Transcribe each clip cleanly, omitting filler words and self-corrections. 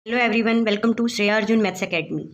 Hello everyone, welcome to Shreya Arjun maths academy.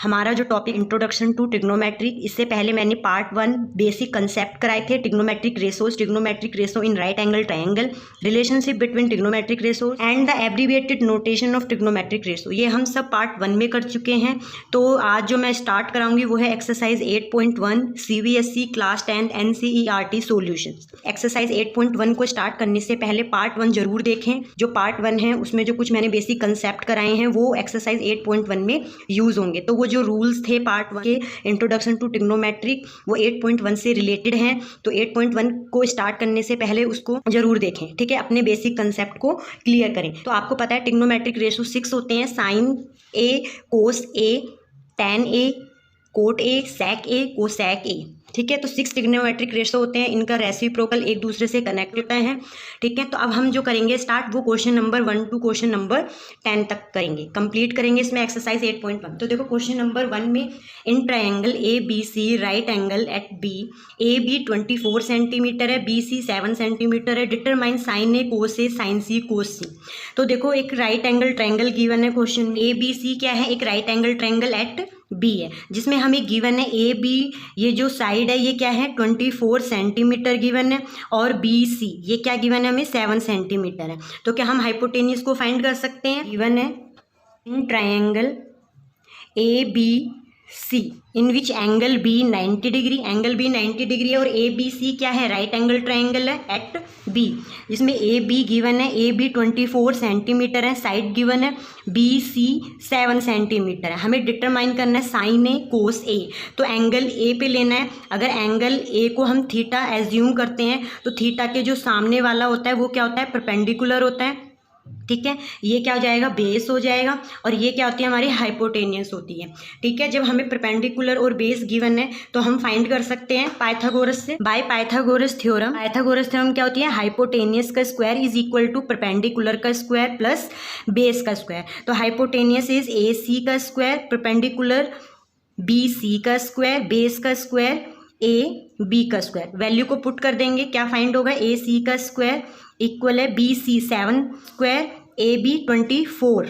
हमारा जो topic introduction to trigonometric, इससे पहले मैंने पार्ट 1 बेसिक कंसेप्ट कराए थे। Trigonometric ratio in right angle triangle, relationship between trigonometric ratio and the abbreviated notation of trigonometric ratio, ये हम सब पार्ट 1 में कर चुके हैं। तो आज जो मैं स्टार्ट कराऊंगी वो है exercise 8.1 CBSE class 10 NCERT solutions. Exercise 8.1 को स्टार्ट करने से पहले पार्ट 1 जरूर देखें। जो पार्ट 1 है उसमें जो कुछ मैंने बेसिक कंसेप्ट कराए हैं वो एक्सरसाइज 8.1 में यूज होंगे। तो वो जो रूल्स थे पार्ट 1 के इंट्रोडक्शन टू ट्रिग्नोमेट्रिक वो 8.1 से रिलेटेड हैं। तो 8.1 को स्टार्ट करने से पहले उसको जरूर देखें, ठीक है। अपने बेसिक कंसेप्ट को क्लियर करें। तो आपको पता है ट्रिग्नोमेट्रिक रेशो 6 होते हैं। Sine A, cos A, tan A, cot A, sec A, cosec A, ठीक है। तो 6 ट्रिग्नोमेट्रिक रेशो होते हैं। इनका रेसिप्रोकल एक दूसरे से कनेक्ट होता है, ठीक है। तो अब हम जो करेंगे स्टार्ट, वो question number 1 to question number 10 तक करेंगे, कंप्लीट करेंगे इसमें एक्सरसाइज 8.1। तो देखो क्वेश्चन नंबर 1 में, in triangle ABC right angle at B, AB 24 centimetre है, BC 7 सेंटीमीटर है, determine sine A cos A sine C cos C. तो देखो एक राइट एंगल ट्रायंगल गिवन है क्वेश्चन। ABC क्या है? एक right angle triangle at B है, जिसमें हमें गिवन है AB, ये जो साइड है ये क्या है 24 सेंटीमीटर गिवन है, और BC ये क्या गिवन है हमें 7 सेंटीमीटर है। तो क्या हम हाइपोटेन्यूज को फाइंड कर सकते हैं? गिवन है इन triangle ABC in which angle B 90 degree, angle B 90 degree है, और ABC क्या है? राइट एंगल ट्रायंगल है एट B, जिसमें AB गिवन है, AB 24 सेंटीमीटर है, साइड गिवन है BC 7 सेंटीमीटर है। हमें डिटरमाइन करना है साइन ए कोस ए। तो एंगल A पे लेना है। अगर एंगल A को हम थीटा एज्यूम करते हैं तो थीटा के जो सामने वाला होता है वो क्या होता है? परपेंडिकुलर होता है, ठीक है। ये क्या हो जाएगा? बेस हो जाएगा। और ये क्या होती है? हमारी हाइपोटेनियस होती है, ठीक है। जब हमें परपेंडिकुलर और बेस गिवन है तो हम फाइंड कर सकते हैं पाइथागोरस से, by Pythagoras theorem. Pythagoras theorem क्या होती है? हाइपोटेनियस का square is equal to perpendicular का स्क्वायर प्लस बेस का स्क्वायर। तो हाइपोटेनियस इज AC का स्क्वायर, परपेंडिकुलर BC का स्क्वायर, बेस का स्क्वायर AB का स्क्वायर। वैल्यू को पुट कर देंगे, क्या फाइंड होगा? AC का स्क्वायर इक्वल है BC 7 स्क्वायर, AB 24,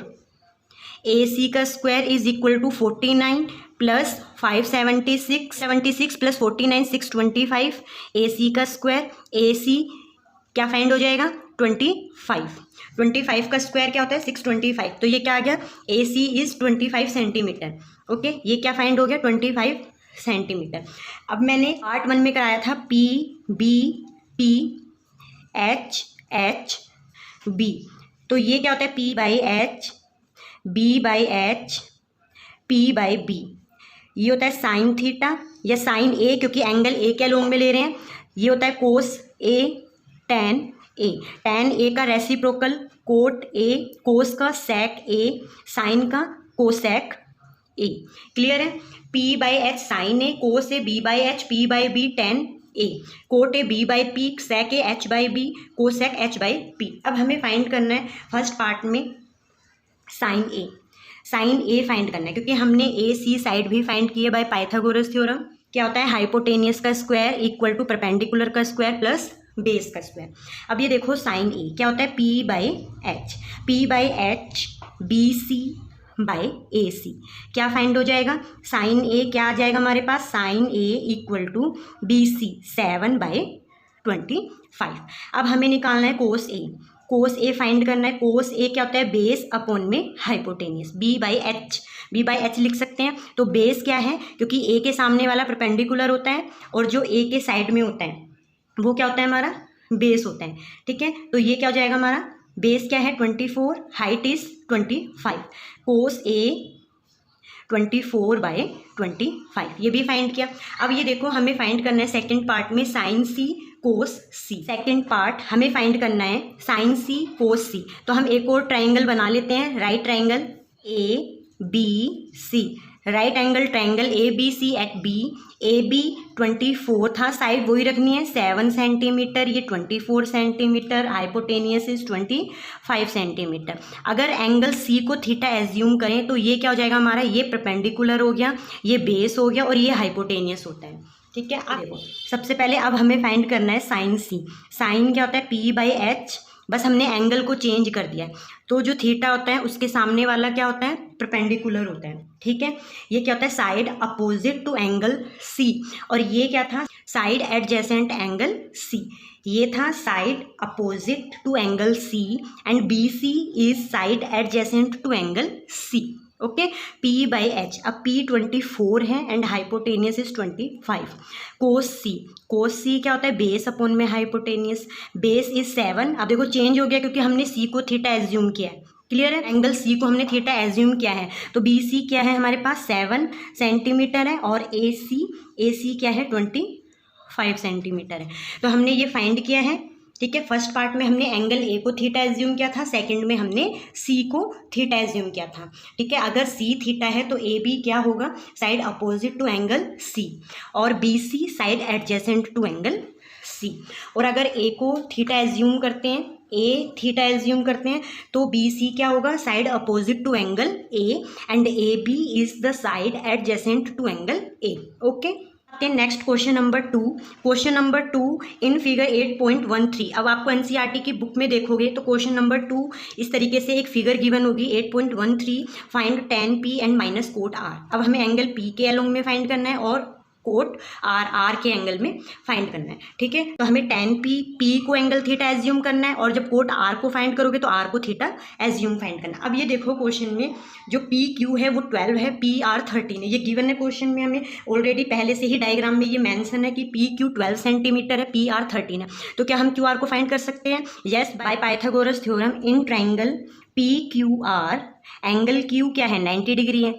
AC का square is equal to 49 plus 576 plus 49 625, AC का स्क्वायर, AC क्या फाइंड हो जाएगा? 25 का स्क्वायर क्या होता है? 625। तो ये क्या आ गया? AC is 25 centimetre, okay. ये क्या फाइंड हो गया? 25 सेंटीमीटर। अब मैंने पार्ट 1 में कराया था PB H H B। तो ये क्या होता है? P by H, B by H, P by B। ये होता है साइन थीटा या साइन A, क्योंकि एंगल A के लॉन्ग में ले रहे हैं। ये होता है cos A, tan A। Tan A का रेसिप्रोकल कोट A, कोस का सेक A, साइन का कोसेक A। क्लियर है? P by H sine A, cos A, B by H, P by B, tan A, cot A, B by P, sec A, H by B, cosec H by P। अब हमें find करना है first part में sine A find करना है, क्योंकि हमने AC side भी फाइंड की है बाय पाइथागोरस थ्योरम। क्या होता है? हाइपोटेनियस का स्क्वायर इक्वल टू परपेंडिकुलर का स्क्वायर प्लस बेस का स्क्वायर। अब ये देखो साइन A क्या होता है? P by H BC by AC। क्या फाइंड हो जाएगा? साइन A क्या आ जाएगा हमारे पास? Sine A equal to BC 7 by 25। अब हमें निकालना है कोस A फाइंड करना है। कोस A क्या होता है? बेस अपॉन में हाइपोटेनियस, B बाई H लिख सकते हैं। तो बेस क्या है? क्योंकि A के सामने वाला परपेंडिकुलर होता है और जो A के साइड में होता है वो क्या होता है? हमारा बेस होता है, ठीक है। तो ये क्या हो जाएगा हमारा? बेस क्या है? 24, height is 25। Cos A 24 by 25, ये भी फाइंड किया। अब ये देखो हमें फाइंड करना है सेकंड पार्ट में साइन C कोस C। सेकंड पार्ट हमें फाइंड करना है साइन C कोस C। तो हम एक और ट्राइंगल बना लेते हैं, right triangle ABC, right angle triangle ABC at B। AB 24 था, साइड वही रखनी है 7 सेंटीमीटर, ये 24 सेंटीमीटर, हाइपोटेनियस इज 25 सेंटीमीटर। अगर एंगल C को थीटा एज्यूम करें तो ये क्या हो जाएगा हमारा? ये परपेंडिकुलर हो गया, ये बेस हो गया, और ये हाइपोटेनियस होता है, ठीक है। अब देखो सबसे पहले अब हमें फाइंड करना है साइन C। साइन क्या होता है? P बाई H बस हमने एंगल को चेंज कर दिया है। तो जो थीटा होता है उसके सामने वाला क्या होता है, परपेंडिकुलर होता है, ठीक है। ये क्या होता है, side opposite to angle C, और ये क्या था, साइड एडजेसेंट एंगल सी। ये था side opposite to angle C and B C is side adjacent to angle C, okay. P by H, अब P 24 है and hypotenuse is 25। Cos C क्या होता है, बेस अपॉन में हाइपोटेनियस, बेस इज 7। अब देखो चेंज हो गया क्योंकि हमने C को थीटा एज्यूम किया है, क्लियर है, एंगल C को हमने थीटा एज्यूम किया है। तो BC क्या है हमारे पास 7 सेंटीमीटर है और AC क्या है 25 सेंटीमीटर है। तो हमने ये फाइंड किया है, ठीक है। फर्स्ट पार्ट में हमने एंगल ए को थीटा एज्यूम किया था, सेकंड में हमने सी को थीटा एज्यूम किया था, ठीक है। अगर सी थीटा है तो ए बी क्या होगा, side opposite to angle C, और B C side adjacent to angle C. और अगर ए को थीटा एज्यूम करते हैं, ए थीटा एज्यूम करते हैं, तो बी सी क्या होगा, side opposite to angle A and A B is the side adjacent to angle A, okay. Next question number 2। Question number 2 in figure 8.13। अब आपको एनसीईआरटी की बुक में देखोगे तो क्वेश्चन नंबर 2 इस तरीके से एक फिगर गिवन होगी 8.13, find tan P and minus cot R। अब हमें एंगल P के अलोंग में फाइंड करना है और कोट R के एंगल में फाइंड करना है, ठीक है। तो हमें tan P को एंगल थीटा एज्यूम करना है, और जब कोट R को फाइंड करोगे तो R को थीटा एज्यूम फाइंड करना है। अब ये देखो क्वेश्चन में जो PQ है वो 12 है, PR 13 है, ये गिवन है क्वेश्चन में, हमें ऑलरेडी पहले से ही डायग्राम में ये मेंशन है कि PQ 12 सेंटीमीटर है, PR 13 है। तो क्या हम QR को फाइंड कर सकते हैं, yes, bye Pythagoras theorem in triangle PQR angle Q क्या है 90 डिग्री है,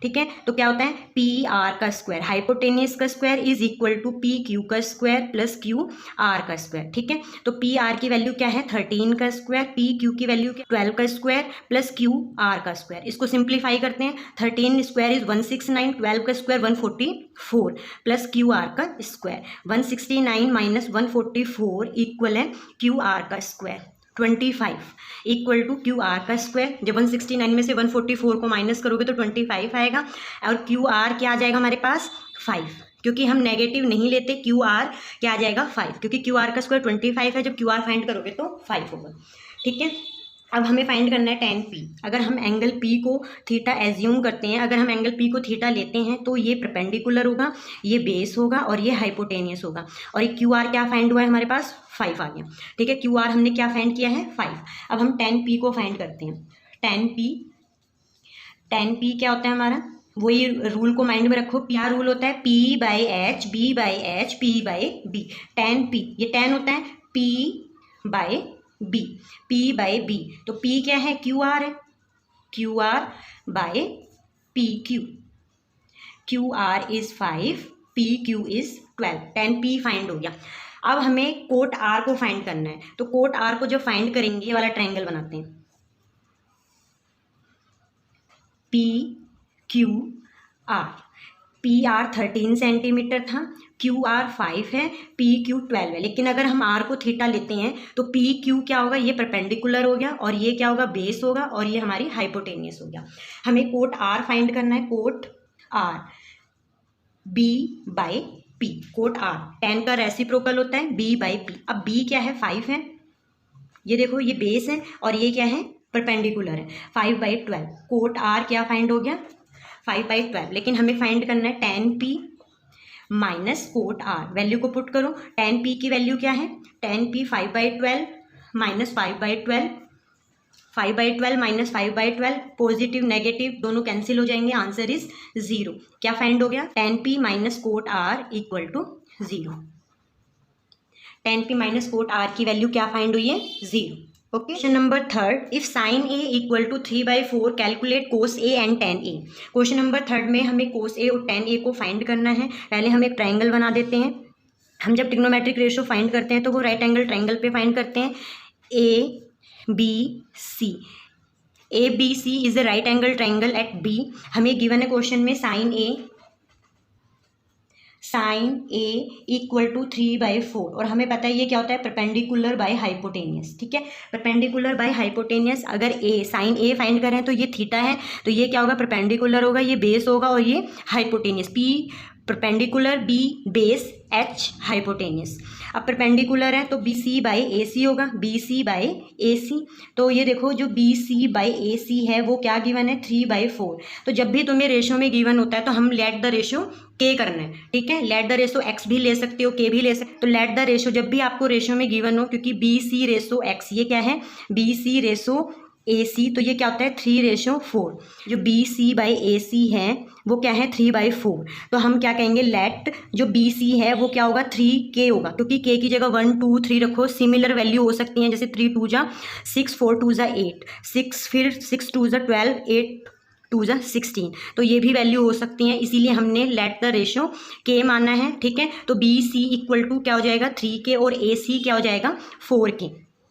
ठीक है। तो क्या होता है, पी आर का स्क्वायर, हाइपोटेनियस का square is equal to P Q का स्क्वायर प्लस क्यू आर का स्क्वायर, ठीक है। तो पी आर की वैल्यू क्या है 13 का स्क्वायर, पी क्यू की वैल्यू 12 का स्क्वायर प्लस क्यू आर का स्क्वायर। इसको सिंप्लीफाई करते हैं, 13 स्क्वायर इज 169, 12 का स्क्वायर 144 प्लस क्यू आर का स्क्वायर, 169 माइनस 144 इक्वल है क्यू आर का square 25 equal to Q R का स्क्वायर। जब 169 में से 144 को माइनस करोगे तो 25 आएगा, और क्यू आर क्या आ जाएगा हमारे पास 5, क्योंकि हम नेगेटिव नहीं लेते, क्यू आर क्या आ जाएगा 5, क्योंकि क्यू आर का स्क्वायर 25 है, जब क्यू आर फाइंड करोगे तो 5 होगा, ठीक है। अब हमें फाइंड करना है tan P। अगर हम एंगल P को थीटा एज्यूम करते हैं, अगर हम एंगल P को थीटा लेते हैं तो ये परपेंडिकुलर होगा, ये बेस होगा और ये हाइपोटेनियस होगा, और ये क्यू आर क्या फाइंड हुआ है हमारे पास 5 आ गया, ठीक है। क्यू आर हमने क्या फाइंड किया है 5। अब हम tan P को फाइंड करते हैं, tan P क्या होता है हमारा, वही रूल को माइंड में रखो, क्या रूल होता है, P by H, B by H, P by B। tan P ये tan होता है P by B, P by B, तो P क्या है क्यू आर है, Q R by P Q, Q R is 5, P Q is 12, tan P find हो गया। अब हमें कोट R को फाइंड करना है, तो कोट R को जब फाइंड करेंगे ये वाला ट्रायंगल बनाते हैं, P Q R, P R 13 centimetre था, क्यू आर 5 है, पी क्यू 12 है, लेकिन अगर हम आर को थीटा लेते हैं तो पी क्यू क्या होगा, ये परपेंडिकुलर हो गया और ये क्या होगा बेस होगा और ये हमारी हाइपोटेनियस हो गया। हमें कोट आर फाइंड करना है, cot R B by P, cot R tan का रेसिप्रोकल होता है b बाई पी। अब b क्या है 5 है, ये देखो ये बेस है और ये क्या है परपेंडिकुलर है, 5 बाई 12, कोट आर क्या फाइंड हो गया 5 बाई 12, लेकिन हमें फाइंड करना है tan P minus cot R, value को पुट करो, tan P की वैल्यू क्या है, tan P 5 by 12 minus 5 by 12, 5 by 12 minus 5 by 12, positive negative दोनों कैंसिल हो जाएंगे, आंसर इज 0। क्या फाइंड हो गया, tan P minus cot R equal to 0, tan P minus cot R की वैल्यू क्या फाइंड हुई है 0, okay. Question number 3, if sine A equal to 3/4 calculate cos A and tan A. Question number 3 में हमें कोस ए और tan ए को find करना है। पहले हम एक ट्राइंगल बना देते हैं, हम जब ट्रिग्नोमेट्रिक रेशियो फाइंड करते हैं तो वो राइट एंगल ट्राइंगल पे फाइंड करते हैं, A B C, A B C is a right angle triangle at B. हमें गिवन है क्वेश्चन में साइन ए इक्वल टू 3/4, और हमें पता है ये क्या होता है परपेंडिकुलर बाय हाइपोटेनियस, ठीक है। परपेंडिकुलर बाय हाइपोटेनियस, अगर ए साइन ए फाइंड करें तो ये थीटा है, तो ये क्या होगा परपेंडिकुलर होगा, ये बेस होगा और ये hypotenuse, P perpendicular B base H hypotenuse. अब परपेंडिकुलर है तो बी सी बाई ए सी होगा, बी सी बाई ए सी। तो ये देखो जो बी सी बाई ए सी है वो क्या गिवन है 3/4। तो जब भी तुम्हें रेशो में गिवन होता है तो हम लेट द रेशो के करना है, ठीक है। लेट द रेशो एक्स भी ले सकते हो, के भी ले सकते हो। तो लेट द रेशो जब भी आपको रेशो में गिवन हो, क्योंकि बी सी रेशो एक्स ये क्या है बी सी रेशो ए सी, तो ये क्या होता है 3/4। जो बी सी बाई ए सी है वो क्या है 3/4। तो हम क्या कहेंगे लेट जो बी सी है वो क्या होगा 3K होगा, क्योंकि के की जगह 1 2 3 रखो, सिमिलर वैल्यू हो सकती हैं, जैसे 3 2 जा 6, 4 2 जा 8, 6 फिर 6 2 जा 12, 8 2 जा 16। तो ये भी वैल्यू हो सकती हैं, इसीलिए हमने लेट द रेशो के माना है, ठीक है। तो बी सी इक्वल टू क्या हो जाएगा 3K और ए सी क्या हो जाएगा 4K।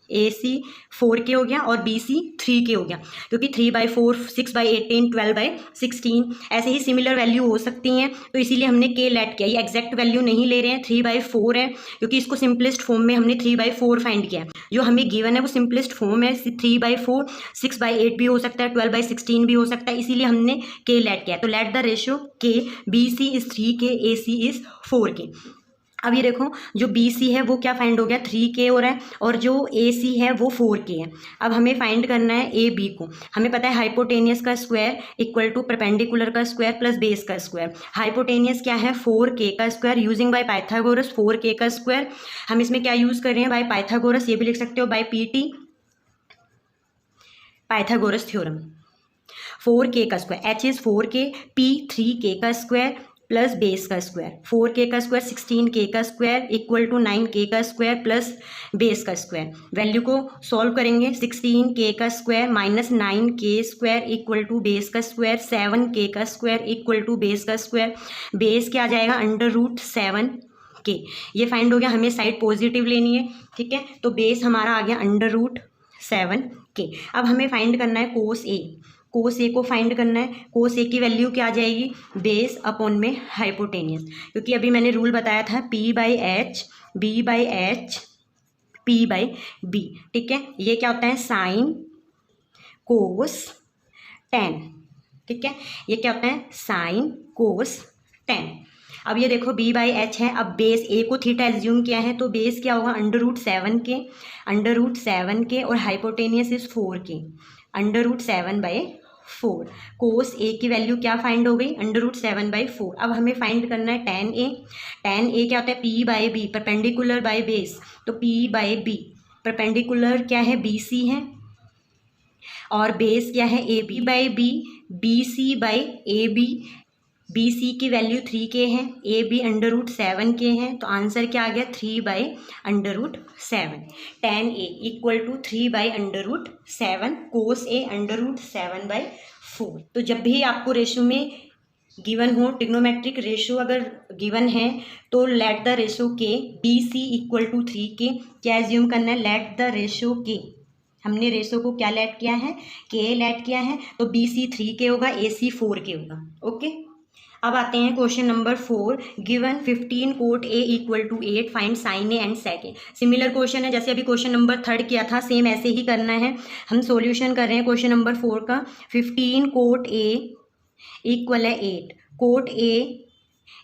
ए सी 4K हो गया और बी सी 3K हो गया, क्योंकि 3/4, 6/18, 12/16 ऐसे ही सिमिलर वैल्यू हो सकती हैं। तो इसीलिए हमने के लेट किया। ये एग्जैक्ट वैल्यू नहीं ले रहे हैं, 3/4 है, क्योंकि इसको सिंपलेस्ट फॉर्म में हमने 3/4 फाइंड किया है। जो हमें गिवन है वो सिंपलेस्ट फॉर्म है 3/4, 6/8 भी हो सकता है, 12/16 भी हो सकता है, इसीलिए हमने के लेट किया। तो लेट द रेशियो के B C is 3K, A C is 4K। अब ये देखो जो बी सी है वो क्या फाइंड हो गया 3K हो रहा है, और जो ए सी है वो 4K है। अब हमें फाइंड करना है ए बी को। हमें पता है हाइपोटेनियस का स्क्वायर इक्वल टू परपेंडिकुलर का स्क्वायर प्लस बेस का स्क्वायर। हाइपोटेनियस क्या है 4K का square using by Pythagoras, 4K का स्क्वायर। हम इसमें क्या यूज़ कर रहे हैं बाय पाइथागोरस, ये भी लिख सकते हो bye PT, Pythagoras theorem. 4K का square H is 4K, P 3K का स्क्वायर प्लस बेस का स्क्वायर। 4K का स्क्वायर 16K का स्क्वायर इक्वल टू 9K का स्क्वायर प्लस बेस का स्क्वायर। वैल्यू को सॉल्व करेंगे, 16K का square minus 9K square equal to base का स्क्वायर, 7K का स्क्वायर इक्वल टू बेस का स्क्वायर। बेस क्या आ जाएगा √7K। ये फाइंड हो गया। हमें साइड पॉजिटिव लेनी है, ठीक है। तो बेस हमारा आ गया √7K। अब हमें फाइंड करना है कोस ए। कोस ए को फाइंड करना है। कोस ए की वैल्यू क्या आ जाएगी बेस अपॉन में हाइपोटेनियस, क्योंकि अभी मैंने रूल बताया था P/H, B/H, P/B, ठीक है। ये क्या होता है साइन कोस टेन, ठीक है। ये क्या होता है साइन कोस टेन। अब ये देखो B/H है, अब बेस ए को थीटा एज्यूम किया है, तो बेस क्या होगा √7K और hypotenuse is 4K, √7/4। Cos A की वैल्यू क्या फाइंड हो गई √7/4। अब हमें फाइंड करना है tan A। tan A क्या होता है P/B, परपेंडिकुलर बाय बेस, तो P/B। परपेंडिकुलर क्या है BC है और बेस क्या है AB by B, BC/AB। BC की वैल्यू 3K है, AB √7K है, तो आंसर क्या आ गया 3/√7। tan A equal to 3/√7, cos A √7/4। तो जब भी आपको रेशो में गिवन हो, ट्रिग्नोमेट्रिक रेशो अगर गिवन है तो लेट द रेशो के BC इक्वल टू 3K क्या एज्यूम करना है लेट द रेशो के। हमने रेशो को क्या लेट किया है के लेट किया है, तो BC 3K होगा, AC 4K होगा। ओके, अब आते हैं question number 4। Given 15 cot A equal to 8, find sine A and sec A। Similar question है जैसे अभी क्वेश्चन नंबर 3 किया था, सेम ऐसे ही करना है। हम सॉल्यूशन कर रहे हैं क्वेश्चन नंबर 4 का। 15 कोट A इक्वल है 8, कोट A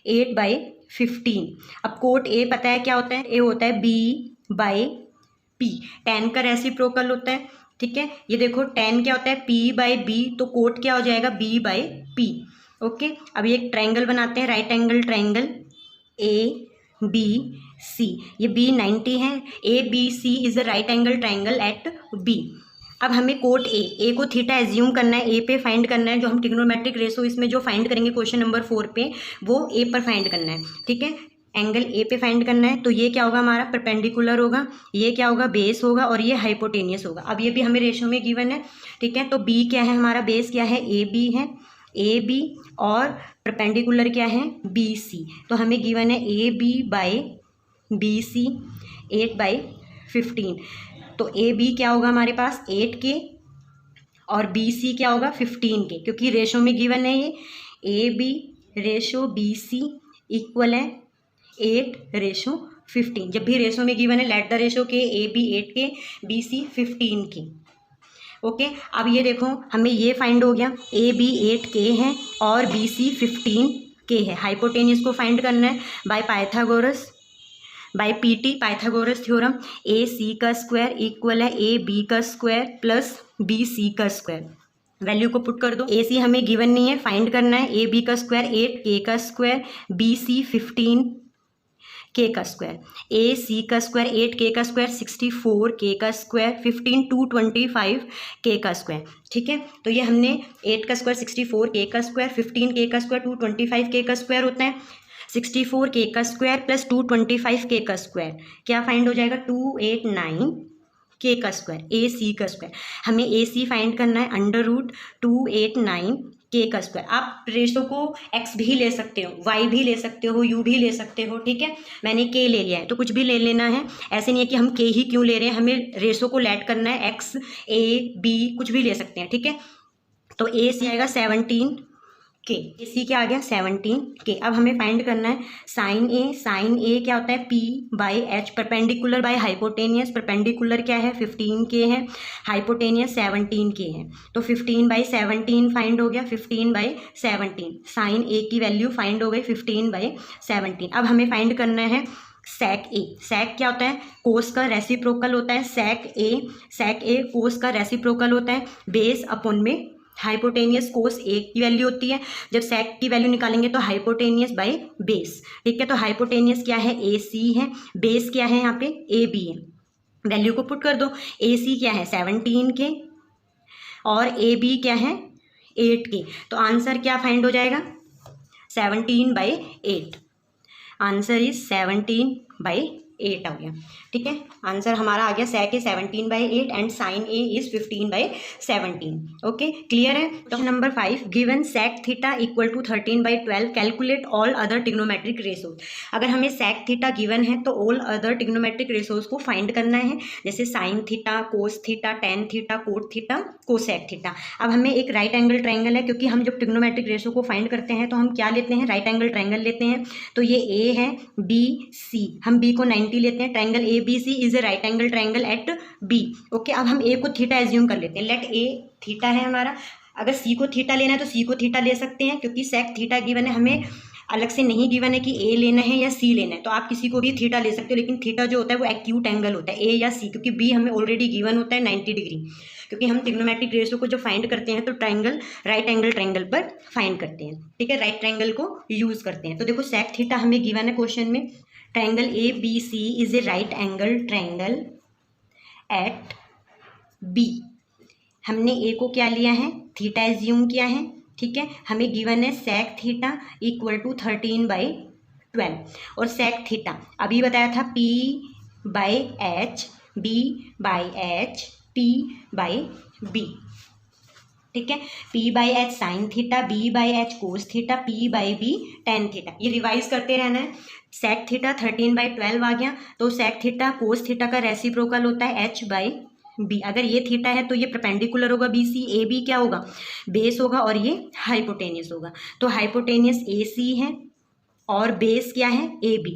8/15। अब कोट A पता है क्या होता है, A होता है B/P, tan का रेसिप्रोकल होता है, ठीक है। ये देखो tan क्या होता है P/B, तो कोट क्या हो जाएगा B/P। ओके, अब ये एक ट्रायंगल बनाते हैं, राइट एंगल ट्रायंगल ABC। ये B 90 है, ABC is a right angle triangle at B। अब हमें कोट A को थीटा एज्यूम करना है, A पे फाइंड करना है। जो हम ट्रिग्नोमेट्रिक रेशो इसमें जो फाइंड करेंगे क्वेश्चन नंबर 4 पे, वो A पर फाइंड करना है, ठीक है। एंगल A पे फाइंड करना है, तो ये क्या होगा हमारा परपेंडिकुलर होगा, ये क्या होगा बेस होगा, और ये हाइपोटेनियस होगा। अब ये भी हमें रेशो में गिवन है, ठीक है। तो B क्या है हमारा, बेस क्या है AB है, AB, और परपेंडिकुलर क्या है BC। तो हमें गिवन है AB/BC 8/15। तो AB क्या होगा हमारे पास 8K और BC क्या होगा 15K, क्योंकि रेशो में गिवन है ये AB रेशो BC इक्वल है 8/15। जब भी रेशो में गिवन है लेट द रेशो के AB 8K, BC 15K। Okay, अब ये देखो हमें ये फाइंड हो गया AB 8K है और BC 15K के है, हाइपोटेनियस को फाइंड करना है by Pythagoras, by PT Pythagoras theorem. A C का स्क्वायर इक्वल है ए बी का स्क्वायर प्लस बी सी का स्क्वायर। वैल्यू को पुट कर दो। ए सी हमें गिवन नहीं है, फाइंड करना है। ए बी का स्क्वायर 8 के का स्क्वायर, बी सी 15 के का स्क्वायर, ए सी का स्क्वायर 8 के का स्क्वायर 64 के का स्क्वायर 15 225 के का स्क्वायर। ठीक है, तो ये हमने 8 का स्क्वायर 64 के का स्क्वायर, 15 के का स्क्वायर 225 के का स्क्वायर होता है, 64 के का स्क्वायर प्लस 225 के का स्क्वायर क्या फाइंड हो जाएगा 289 के का स्क्वायर, ए सी का स्क्वायर। हमें ए सी फाइंड करना है अंडर रूट 289 के का स्क्वायर। आप रेशो को एक्स भी ले सकते हो, वाई भी ले सकते हो, यू भी ले सकते हो। ठीक है, मैंने के ले लिया है तो कुछ भी ले लेना है, ऐसे नहीं है कि हम के ही क्यों ले रहे हैं, हमें रेशो को लेट करना है, एक्स ए बी कुछ भी ले सकते हैं। ठीक है, तो ए सी आएगा 17 के, ए सी क्या आ गया 17 के। अब हमें फाइंड करना है साइन ए। साइन ए क्या होता है P by H, perpendicular by hypotenuse. Perpendicular क्या है 15 के है, हाइपोटेनियस 17 के है, तो 15/17 फाइंड हो गया, 15/17। साइन ए की वैल्यू फाइंड हो गई 15/17। अब हमें फाइंड करना है सेक ए। सेक क्या होता है कोस का रेसिप्रोकल होता है, सेक ए कोस का रेसिप्रोकल होता है, बेस अपॉन में हाइपोटेनियस कोस ए की वैल्यू होती है। जब सेक की वैल्यू निकालेंगे तो हाइपोटेनियस बाय बेस। ठीक है, तो हाइपोटेनियस क्या है ए सी है, बेस क्या है यहाँ पे ए बी है। वैल्यू को पुट कर दो, ए सी क्या है 17 के और ए बी क्या है 8 के, तो आंसर क्या फाइंड हो जाएगा 17/8। आंसर इज 17/8 आ गया। ठीक है, आंसर हमारा आ गया sec A 17/8 and sine A is 15/17। Okay, clear है। तो number 5, given sec theta equal to 13/12 calculate all other trigonometric ratios. अगर हमें सेक थीटा गिवन है तो ऑल अदर ट्रिग्नोमेट्रिक रेशोज को फाइंड करना है, जैसे sine theta, cos theta, tan theta, cot theta, cosec theta. अब हमें एक राइट एंगल ट्रायंगल है, क्योंकि हम जब ट्रिग्नोमेट्रिक रेशो को फाइंड करते हैं तो हम क्या लेते हैं राइट एंगल ट्रायंगल लेते हैं। तो ये ए है, बी सी, हम बी को 90 लेते हैं। Triangle A B C is a right angle triangle at B. Okay, अब हम ए को थीटा एज्यूम कर लेते हैं, लेट ए थीटा है हमारा। अगर सी को थीटा लेना है तो सी को थीटा ले सकते हैं, क्योंकि सेक थीटा गिवन है, हमें अलग से नहीं गिवन है कि ए लेना है या सी लेना है, तो आप किसी को भी थीटा ले सकते हो। लेकिन थीटा जो होता है वो एक्यूट एंगल होता है, ए या सी, क्योंकि बी हमें ऑलरेडी गिवन होता है 90 डिग्री। क्योंकि हम ट्रिग्नोमेट्रिक रेशो को जो फाइंड करते हैं तो ट्रायंगल राइट एंगल ट्रायंगल पर फाइंड करते हैं। ठीक है, राइट ट्रायंगल को यूज करते हैं। तो देखो सेक थीटा हमें गिवन है क्वेश्चन में, triangle A B C is a right angle triangle at B. हमने ए को क्या लिया है थीटा एज्यूम किया है। ठीक है, हमें गिवन है सेक थीटा इक्वल टू 13/12 और सेक थीटा अभी बताया था P by H, B by H, P by B। ठीक है, P by H sine theta, B by H cos theta, P by B tan theta. ये रिवाइज करते रहना है। सेक थीटा 13/12 आ गया, तो सेक थीटा कोस थीटा का reciprocal होता है H बाई बी। अगर ये थीटा है तो ये परपेंडिकुलर होगा बी सी, ए बी क्या होगा बेस होगा और ये हाइपोटेनियस होगा। तो हाइपोटेनियस ए सी है और बेस क्या है ए बी।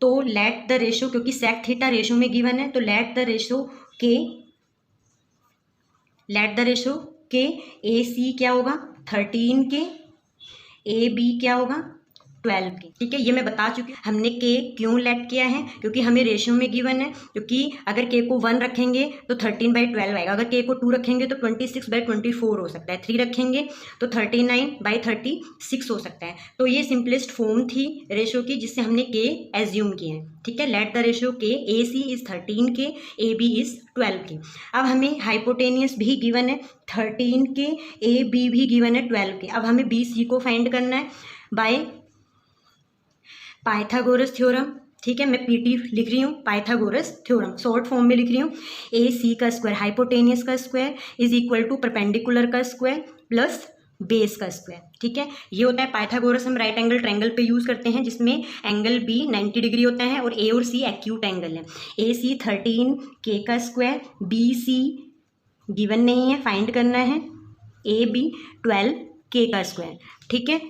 तो लेट द रेशो, क्योंकि सेक थीटा रेशो में गिवन है, तो लेट द रेशो के ए सी क्या होगा 13 के, ए बी क्या होगा 12 के। ठीक है, ये मैं बता चुकी हूँ। हमने के क्यों लेट किया है, क्योंकि हमें रेशियो में गिवन है। क्योंकि अगर के को 1 रखेंगे तो 13/12 आएगा, अगर के को 2 रखेंगे तो 26/24 हो सकता है, 3 रखेंगे तो 39/36 हो सकता है। तो ये सिंपलेस्ट फॉर्म थी रेशियो की, जिससे हमने के एज्यूम किए हैं। ठीक है, लेट द रेशियो के ए सी इज 13 के, ए बी इज 12 के। अब हमें हाइपोटेनियस भी गिवन है 13 के, ए बी भी गिवन है 12 के। अब हमें बी सी को फाइंड करना है बाय पाइथागोरस थ्योरम। ठीक है, मैं पीटी लिख रही हूँ, पाइथागोरस थ्योरम शॉर्ट फॉर्म में लिख रही हूँ। ए सी का स्क्वायर हाइपोटेनियस का square is equal to perpendicular का स्क्वायर प्लस बेस का स्क्वायर। ठीक है, ये होता है पाइथागोरस। हम राइट एंगल ट्रायंगल पे यूज करते हैं, जिसमें एंगल बी 90 डिग्री होता है और ए और सी एक्यूट एंगल है। ए सी 13 के का स्क्वायर, बी सी गिवन नहीं है, फाइंड करना है, ए बी 12 के का स्क्वायर। ठीक है,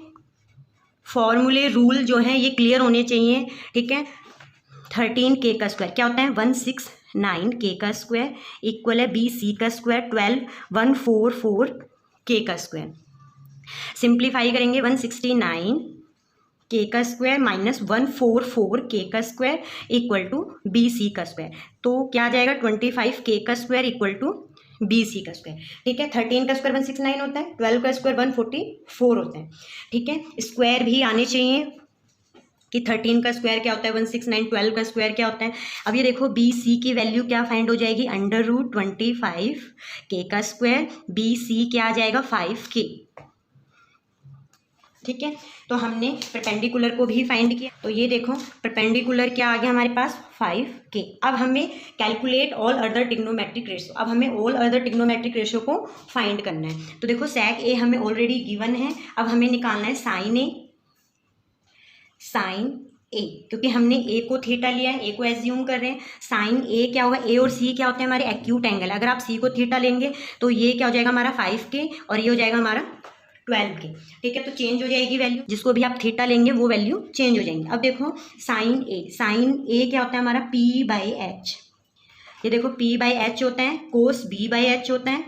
फॉर्मूले रूल जो है ये क्लियर होने चाहिए। ठीक है, 13 के का स्क्वायर क्या होता है 169 के का स्क्वायर इक्वल है बी सी का स्क्वायर 12 144 के का स्क्वायर। सिंप्लीफाई करेंगे 169 के का स्क्वायर माइनस 144 के का square equal to B C का स्क्वायर। तो क्या आ जाएगा 25 के का square equal to B C का स्क्वायर। ठीक है, 13 का स्क्वायर 169 होता है, 12 का स्क्वायर 144 होता है। ठीक है, स्क्वायर भी आने चाहिए कि 13 का स्क्वायर क्या होता है 169, 12 का स्क्वायर क्या होता है। अब ये देखो बी सी की वैल्यू क्या फाइंड हो जाएगी, √25 के का स्क्वायर, बी सी क्या आ जाएगा 5 के। ठीक है, तो हमने परपेंडिकुलर को भी फाइंड किया। तो ये देखो परपेंडिकुलर क्या आ गया हमारे पास 5 के। अब हमें calculate all other trigonometric ratio, अब हमें ऑल अदर ट्रिग्नोमेट्रिक रेशियो को फाइंड करना है। तो देखो sec a हमें ऑलरेडी गिवन है, अब हमें निकालना है sin a, क्योंकि हमने a को थीटा लिया है, a को एज्यूम कर रहे हैं। sin a क्या होगा, a और c क्या होते हैं हमारे एक्यूट एंगल। अगर आप c को थीटा लेंगे तो ये क्या हो जाएगा हमारा 5 के और ये हो जाएगा हमारा 12 के। ठीक है, तो चेंज हो जाएगी वैल्यू, जिसको भी आप थीटा लेंगे वो वैल्यू चेंज हो जाएंगी। अब देखो साइन ए क्या होता है हमारा p/h। ये देखो p/h होता है, कोस b/h होता है,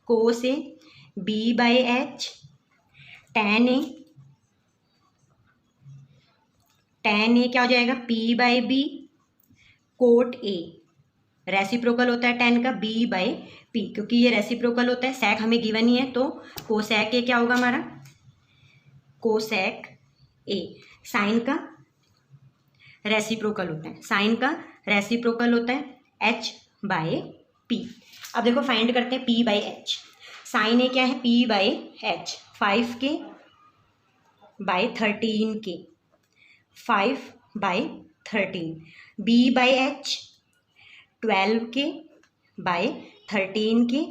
कोस ए b/h, tan ए क्या हो जाएगा p/b, कोट ए रेसिप्रोकल होता है tan का b/p, क्योंकि ये रेसिप्रोकल होता है। sec हमें गिवन ही है, तो कोसेक ए क्या होगा हमारा, कोसेक ए साइन का रेसिप्रोकल होता है, साइन का रेसिप्रोकल होता है h/p। अब देखो फाइंड करते हैं p/h। साइन ए क्या है p/h, 5 के बाई 13 के, 5/13, b/h 12 के बाई 13 के,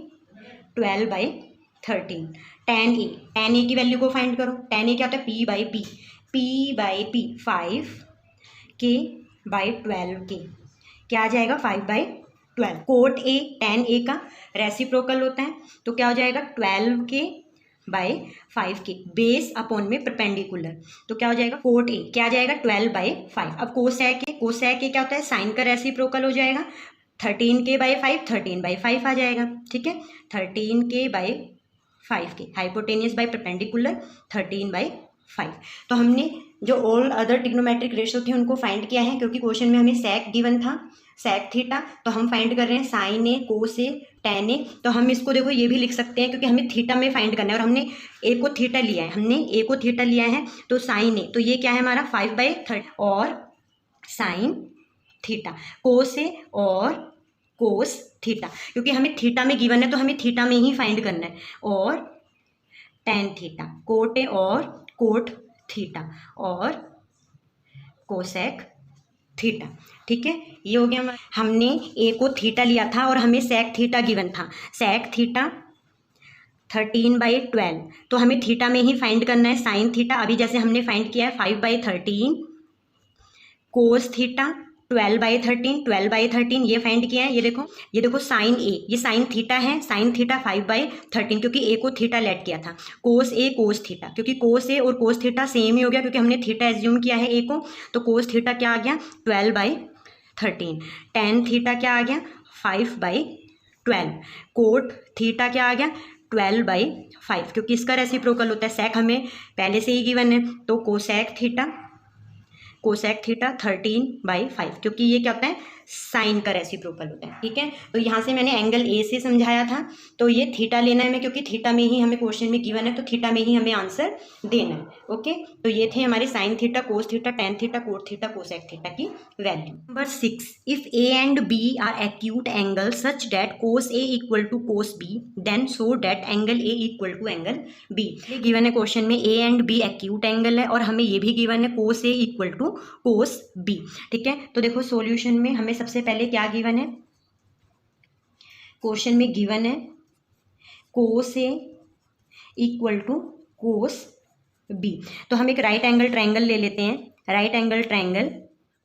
12/13। tan ए की वैल्यू को फाइंड करो। tan ए क्या होता है p/p, p/p 5 के बाई 12 के, क्या आ जाएगा 5/12। कोट ए tan ए का रेसिप्रोकल होता है, तो क्या हो जाएगा 12 के बाई 5 के, बेस अपॉन में परपेंडिकुलर, तो क्या हो जाएगा कोट ए क्या आ जाएगा 12/5। अब कोसेक ए क्या होता है साइन का रेसिप्रोकल हो जाएगा, 13k/5 13/5 आ जाएगा। ठीक है, 13k/5 के हाइपोटेनियस बाई परपेंडिकुलर 13/5। तो हमने जो ऑल अदर ट्रिग्नोमेट्रिक रेशियो थे उनको फाइंड किया है, क्योंकि क्वेश्चन में हमें सेक गिवन था, सेक थीटा, तो हम फाइंड कर रहे हैं sine A, cos A, ten ए। तो हम इसको देखो ये भी लिख सकते हैं, क्योंकि हमें थीटा में फाइंड करना है और हमने ए को थीटा लिया है, तो साइन ए, तो ये क्या है हमारा 5/3 और साइन थीटा, कोस ए और कोस थीटा, क्योंकि हमें थीटा में गिवन है तो हमें थीटा में ही फाइंड करना है, और टेन थीटा, कोट ए और कोट थीटा और कोसेक थीटा। ठीक है, ये हो गया हमारा, हमने ए को थीटा लिया था और हमें सेक थीटा गिवन था, सेक थीटा 13/12, तो हमें थीटा में ही फाइंड करना है साइन थीटा। अभी जैसे हमने फाइंड किया है 5/13, कोस थीटा 12/13 ये फाइंड किया है। ये देखो साइन ए, ये साइन थीटा है, साइन थीटा 5/13, क्योंकि ए को थीटा लेट किया था। कोस ए कोस थीटा, क्योंकि कोस ए और कोस थीटा सेम ही हो गया, क्योंकि हमने थीटा एज्यूम किया है ए को, तो कोस थीटा क्या आ गया 12/13। टेन थीटा क्या आ गया 5/12। कोट थीटा क्या आ गया 12/5, क्योंकि इसका रेसिप्रोकल होता है, सेक हमें पहले से ही गिवन है, तो कोसेक थीटा 13/5, क्योंकि ये क्या होता है साइन का रेसिप्रोकल होता है। ठीक है, तो यहाँ से मैंने एंगल ए से समझाया था, तो ये थीटा लेना है हमें, क्योंकि थीटा में ही हमें क्वेश्चन में गिवन है, तो थीटा में ही हमें आंसर देना है। ओके, तो ये थे हमारे sine theta, cos theta, tan theta, cot theta, cosec theta की value. Number 6, if A and B are acute angle such that cos A equal to cos B, then so that angle A equal to angle B. ये given है question में, A and B acute angle है और हमें ये भी given है cos A equal to cos B. ठीक है, तो देखो सॉल्यूशन में हमें सबसे पहले क्या गिवन है, क्वेश्चन में गिवन है cos A equal to cos B. तो हम एक राइट एंगल ट्रायंगल ले लेते हैं, right angle triangle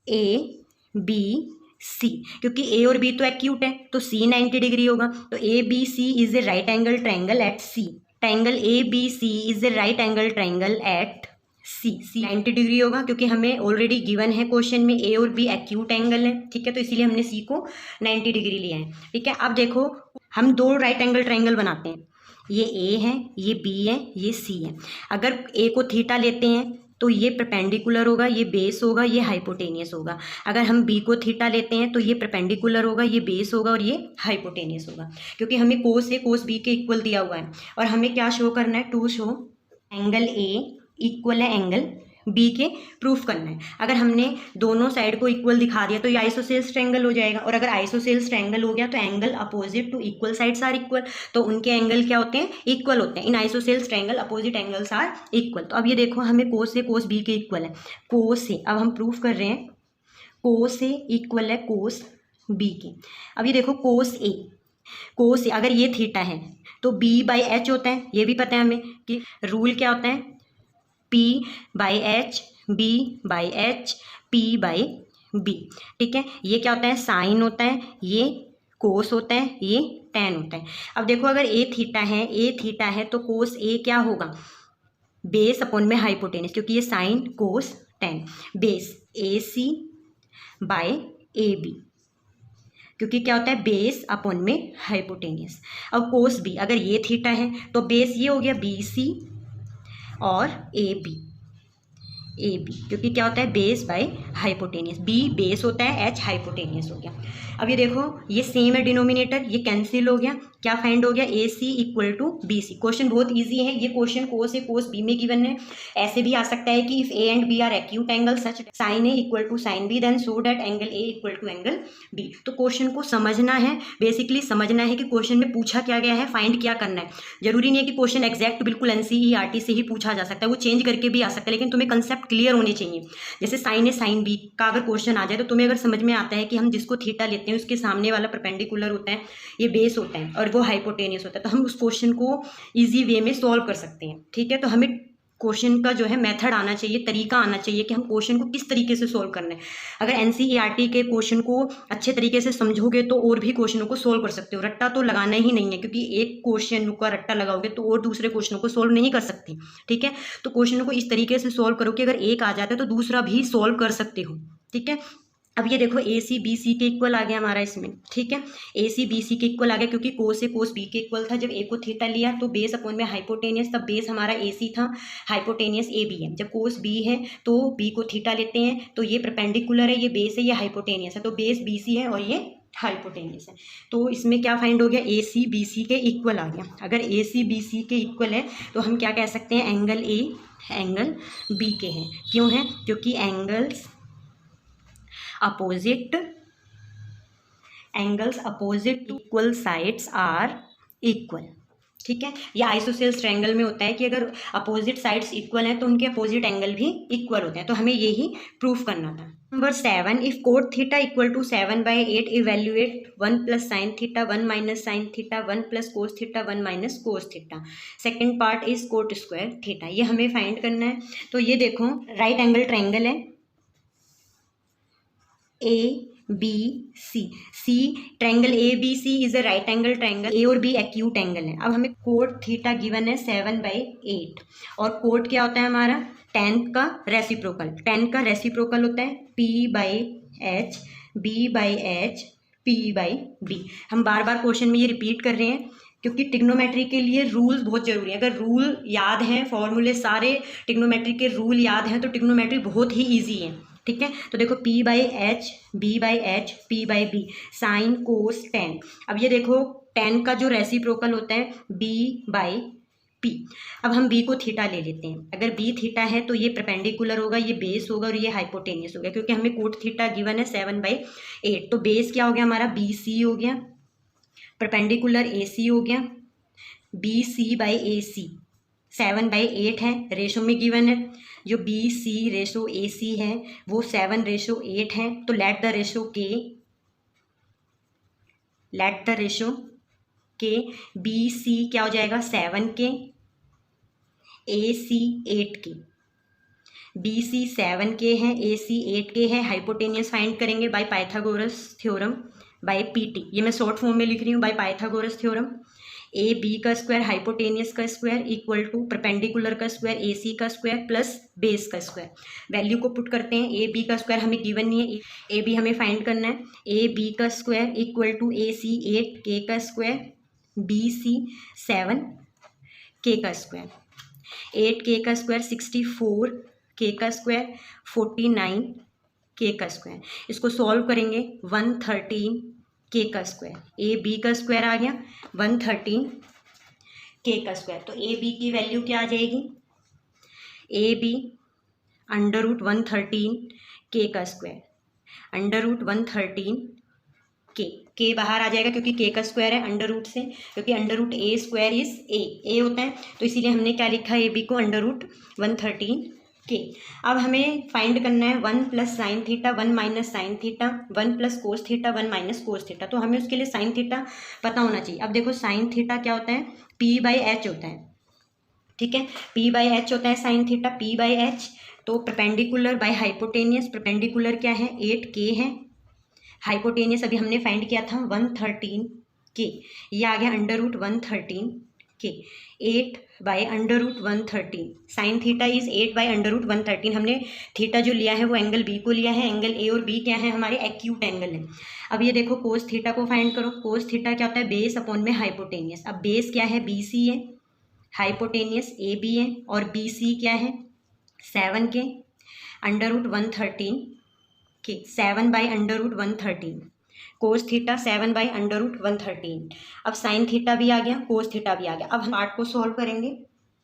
A B C, क्योंकि ए और बी तो एक्यूट है, तो सी 90 डिग्री होगा, तो A B C is a right angle triangle at C. Triangle A B C is a right angle triangle at C 90 degree होगा, क्योंकि हमें ऑलरेडी गिवन है क्वेश्चन में ए और बी एक्यूट एंगल है। ठीक है, तो इसीलिए हमने सी को 90 डिग्री लिया है। ठीक है, अब देखो हम दो राइट एंगल ट्रायंगल बनाते हैं, ये ए है, ये बी है, ये सी है। अगर ए को थीटा लेते हैं तो ये परपेंडिकुलर होगा, ये बेस होगा, ये हाइपोटेनियस होगा। अगर हम बी को थीटा लेते हैं तो ये परपेंडिकुलर होगा, ये बेस होगा और ये हाइपोटेनियस होगा। क्योंकि हमें कोस ए कोस बी के इक्वल दिया हुआ है और हमें क्या शो करना है, to show angle A equal है एंगल बी के, प्रूफ करना है। अगर हमने दोनों साइड को इक्वल दिखा दिया तो ये आइसोसेल्स ट्रायंगल हो जाएगा, और अगर आइसोसेल्स ट्रायंगल हो गया तो angle opposite to equal sides are equal, तो उनके एंगल क्या होते हैं, इक्वल होते हैं। In isosceles triangle opposite angles are equal. तो अब ये देखो हमें कोस ए कोस बी के इक्वल है, कोस ए, अब हम प्रूफ कर रहे हैं कोस ए इक्वल है कोस बी के। अब ये देखो कोस ए अगर ये थीटा है तो बी बाई एच होता है, ये भी पता है हमें कि रूल क्या होता है, P by H, B by H, P by B. ठीक है, ये क्या होता है, साइन होता है, ये कोस होता है, ये टेन होता है। अब देखो अगर ए थीटा है तो कोस ए क्या होगा, बेस अपॉन में हाइपोटेनियस, क्योंकि ये sine cos tan, base A C by A B, क्योंकि क्या होता है बेस अपॉन में हाइपोटेनियस। अब कोस बी, अगर ये थीटा है तो बेस ये हो गया बी सी और ए बी, क्योंकि क्या होता है base by hypotenuse, B base होता है, एच हाइपोटेनियस हो गया। अब ये देखो ये सेम है डिनोमिनेटर, ये कैंसिल हो गया, क्या फाइंड हो गया, A C equal to B C. Question बहुत इजी है, ये question cos A cos B में गिवन है। ऐसे भी आ सकता है कि if A and B are acute angle such sine A equal to sine B then so that angle A equal to angle B. तो क्वेश्चन को समझना है, बेसिकली समझना है कि क्वेश्चन में पूछा क्या गया है, फाइंड क्या करना है। जरूरी नहीं है कि क्वेश्चन एग्जैक्ट बिल्कुल एनसीईआरटी से ही पूछा जा सकता है, वो चेंज करके भी आ सकता है, लेकिन तुम्हें कंसेप्ट क्लियर होने चाहिए। जैसे साइन ए साइन बी का अगर क्वेश्चन आ जाए तो तुम्हें अगर समझ में आता है कि हम जिसको थीटा लेते हैं उसके सामने वाला परपेंडिकुलर होता है, ये बेस होता है और वो हाइपोटेनियस होता है, तो हम उस क्वेश्चन को इजी वे में सॉल्व कर सकते हैं। ठीक है, तो हमें क्वेश्चन का जो है मेथड आना चाहिए, तरीका आना चाहिए कि हम क्वेश्चन को किस तरीके से सोल्व करना है। अगर एनसीईआरटी के क्वेश्चन को अच्छे तरीके से समझोगे तो और भी क्वेश्चनों को सोल्व कर सकते हो। रट्टा तो लगाना ही नहीं है, क्योंकि एक क्वेश्चन का रट्टा लगाओगे तो और दूसरे क्वेश्चनों को सोल्व नहीं कर सकते। ठीक है, तो क्वेश्चनों को इस तरीके से सोल्व करो कि अगर एक आ जाता है तो दूसरा भी सोल्व कर सकते हो। ठीक है, अब ये देखो ए सी बी सी के इक्वल आ गया हमारा इसमें। ठीक है, ए सी बी सी के इक्वल आ गया, क्योंकि कोस ए कोस बी के इक्वल था। जब ए को थीटा लिया तो बेस अपॉन में हाइपोटेनियस, तब बेस हमारा ए सी था, हाइपोटेनियस ए बी है। जब कोस बी है तो बी को थीटा लेते हैं तो ये परपेंडिकुलर है, ये बेस है, ये हाइपोटेनियस है, तो बेस बी सी है और ये हाइपोटेनियस है। तो इसमें क्या फाइंड हो गया, ए सी बी सी के इक्वल आ गया। अगर ए सी बी सी के इक्वल है तो हम क्या कह सकते हैं, एंगल ए एंगल बी के हैं। क्यों है, क्योंकि angles opposite equal sides are equal. ठीक है, ये आइसोसेल्स ट्रायंगल में होता है कि अगर अपोजिट साइड्स इक्वल हैं तो उनके अपोजिट एंगल भी इक्वल होते हैं। तो हमें यही प्रूफ करना था। Number 7, if cot theta equal to 7/8 evaluate 1 plus sine theta 1 minus sine theta 1 plus cos theta 1 minus cos theta. Second part is cot square theta, ये हमें फाइंड करना है। तो ये देखो राइट एंगल ट्रायंगल है A B C triangle A B C is a right angle triangle, A और B acute angle है। अब हमें कोट थीटा गिवन है 7/8 और कोट क्या होता है हमारा, tan का रेसिप्रोकल। tan का रेसिप्रोकल होता है p by H, B by H, P by B. हम बार बार क्वेश्चन में ये रिपीट कर रहे हैं क्योंकि टिग्नोमेट्री के लिए रूल्स बहुत जरूरी है। अगर रूल याद हैं, फॉर्मूले सारे टिग्नोमेट्री के रूल याद हैं तो टिग्नोमेट्री बहुत ही ईजी है। ठीक है, तो देखो p by H, B by H, P by B, sine cos tan. अब ये देखो टेन का जो रेसिप्रोकल होता है b बाई p। अब हम b को थीटा ले लेते हैं। अगर b थीटा है तो ये परपेंडिकुलर होगा, ये बेस होगा और ये हाइपोटेनियस होगा, क्योंकि हमें कोट थीटा गिवन है 7/8। तो बेस क्या हो गया हमारा, बी सी हो गया, परपेंडिकुलर ए सी हो गया, बी सी बाई ए सी 7/8 है, रेशो में गिवन है। जो बी सी रेशो ए सी है वो 7/8 है। तो लेट द रेशो के बी सी क्या हो जाएगा, 7 के, ए सी 8 के। बी सी 7 के हैं, ए सी 8 के हैं। हाइपोटेनियस फाइंड करेंगे by Pythagoras theorem, by PT. ये मैं शॉर्ट फॉर्म में लिख रही हूँ, by Pythagoras theorem. A B का स्क्वायर हाइपोटेनियस का स्क्वायर इक्वल टू परपेंडिकुलर का स्क्वायर ए सी का स्क्वायर प्लस बेस का स्क्वायर। वैल्यू को पुट करते हैं। ए बी का स्क्वायर हमें गिवन नहीं है, ए बी हमें फाइंड करना है। ए बी का स्क्वायर इक्वल टू ए सी 8 के का स्क्वायर, बी सी 7 के का स्क्वायर, 8 के का स्क्वायर 64 के का स्क्वायर 49 के का स्क्वायर। इसको सॉल्व करेंगे 113 के का स्क्वायर, ए बी का स्क्वायर आ गया 113 के का स्क्वायर। तो ए बी की वैल्यू क्या आ जाएगी, ए बी अंडर रूट 113 के का स्क्वायर, अंडर रूट 113 के बाहर आ जाएगा क्योंकि के का स्क्वायर है अंडर रूट से, क्योंकि under root A square is A होता है, तो इसीलिए हमने क्या लिखा है ए बी को अंडर रूट 113 के। अब हमें फाइंड करना है 1 plus sine theta 1 minus sine theta 1 plus cos theta 1 minus cos theta. तो हमें उसके लिए साइन थीटा पता होना चाहिए। अब देखो साइन थीटा क्या होता है, पी बाई एच होता है, ठीक है, पी बाई एच होता है sine theta, P by H. तो परपेंडिकुलर बाय हाइपोटेनियस, परपेंडिकुलर क्या है 8 के है, हाइपोटेनियस अभी हमने फाइंड किया था 113 के, ये आ गया अंडर रूट 113 के, 8 by under root 113, sine theta is 8 by under root 113। हमने थीटा जो लिया है वो एंगल बी को लिया है, एंगल ए और बी क्या है हमारे एक्यूट एंगल है। अब ये देखो कोस थीटा को फाइंड करो, कोस थीटा क्या होता है बेस अपॉन में हाइपोटेनियस। अब बेस क्या है बी सी है, हाइपोटेनियस ए बी है, और बी सी क्या है 7 के, अंडर रूट 113 के, 7 by under root 113, cos theta 7 by under root 113। अब साइन थीटा भी आ गया, कोस थीटा भी आ गया। अब हम पार्ट को सॉल्व करेंगे।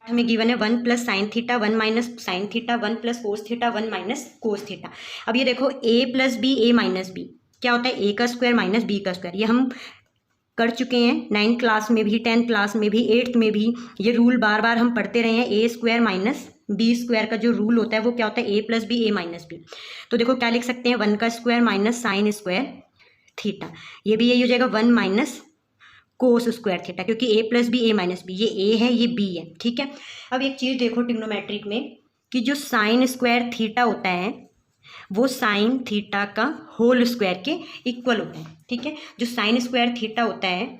हमें गिवन है 1 plus sine theta 1 minus sine theta 1 plus cos theta 1 minus cos theta. अब ये देखो ए प्लस बी ए माइनस बी क्या होता है, ए का स्क्वायर माइनस बी का स्क्वायर। ये हम कर चुके हैं 9th क्लास में भी, 10th क्लास में भी, 8th में भी, ये रूल बार बार हम पढ़ते रहे हैं। ए स्क्वायर माइनस बी स्क्वायर का जो रूल होता है वो क्या होता है, ए प्लस बी ए माइनस बी। तो देखो क्या लिख सकते हैं, 1 का square minus sine square theta, ये भी यही हो जाएगा 1 माइनस कोस स्क्वायर थीटा, क्योंकि ए प्लस बी ए माइनस बी, ये ए है ये बी है, ठीक है। अब एक चीज़ देखो ट्रिग्नोमेट्रिक में कि जो साइन स्क्वायर थीटा होता है वो साइन थीटा का होल स्क्वायर के इक्वल होता है, ठीक है। जो साइन स्क्वायर थीटा होता है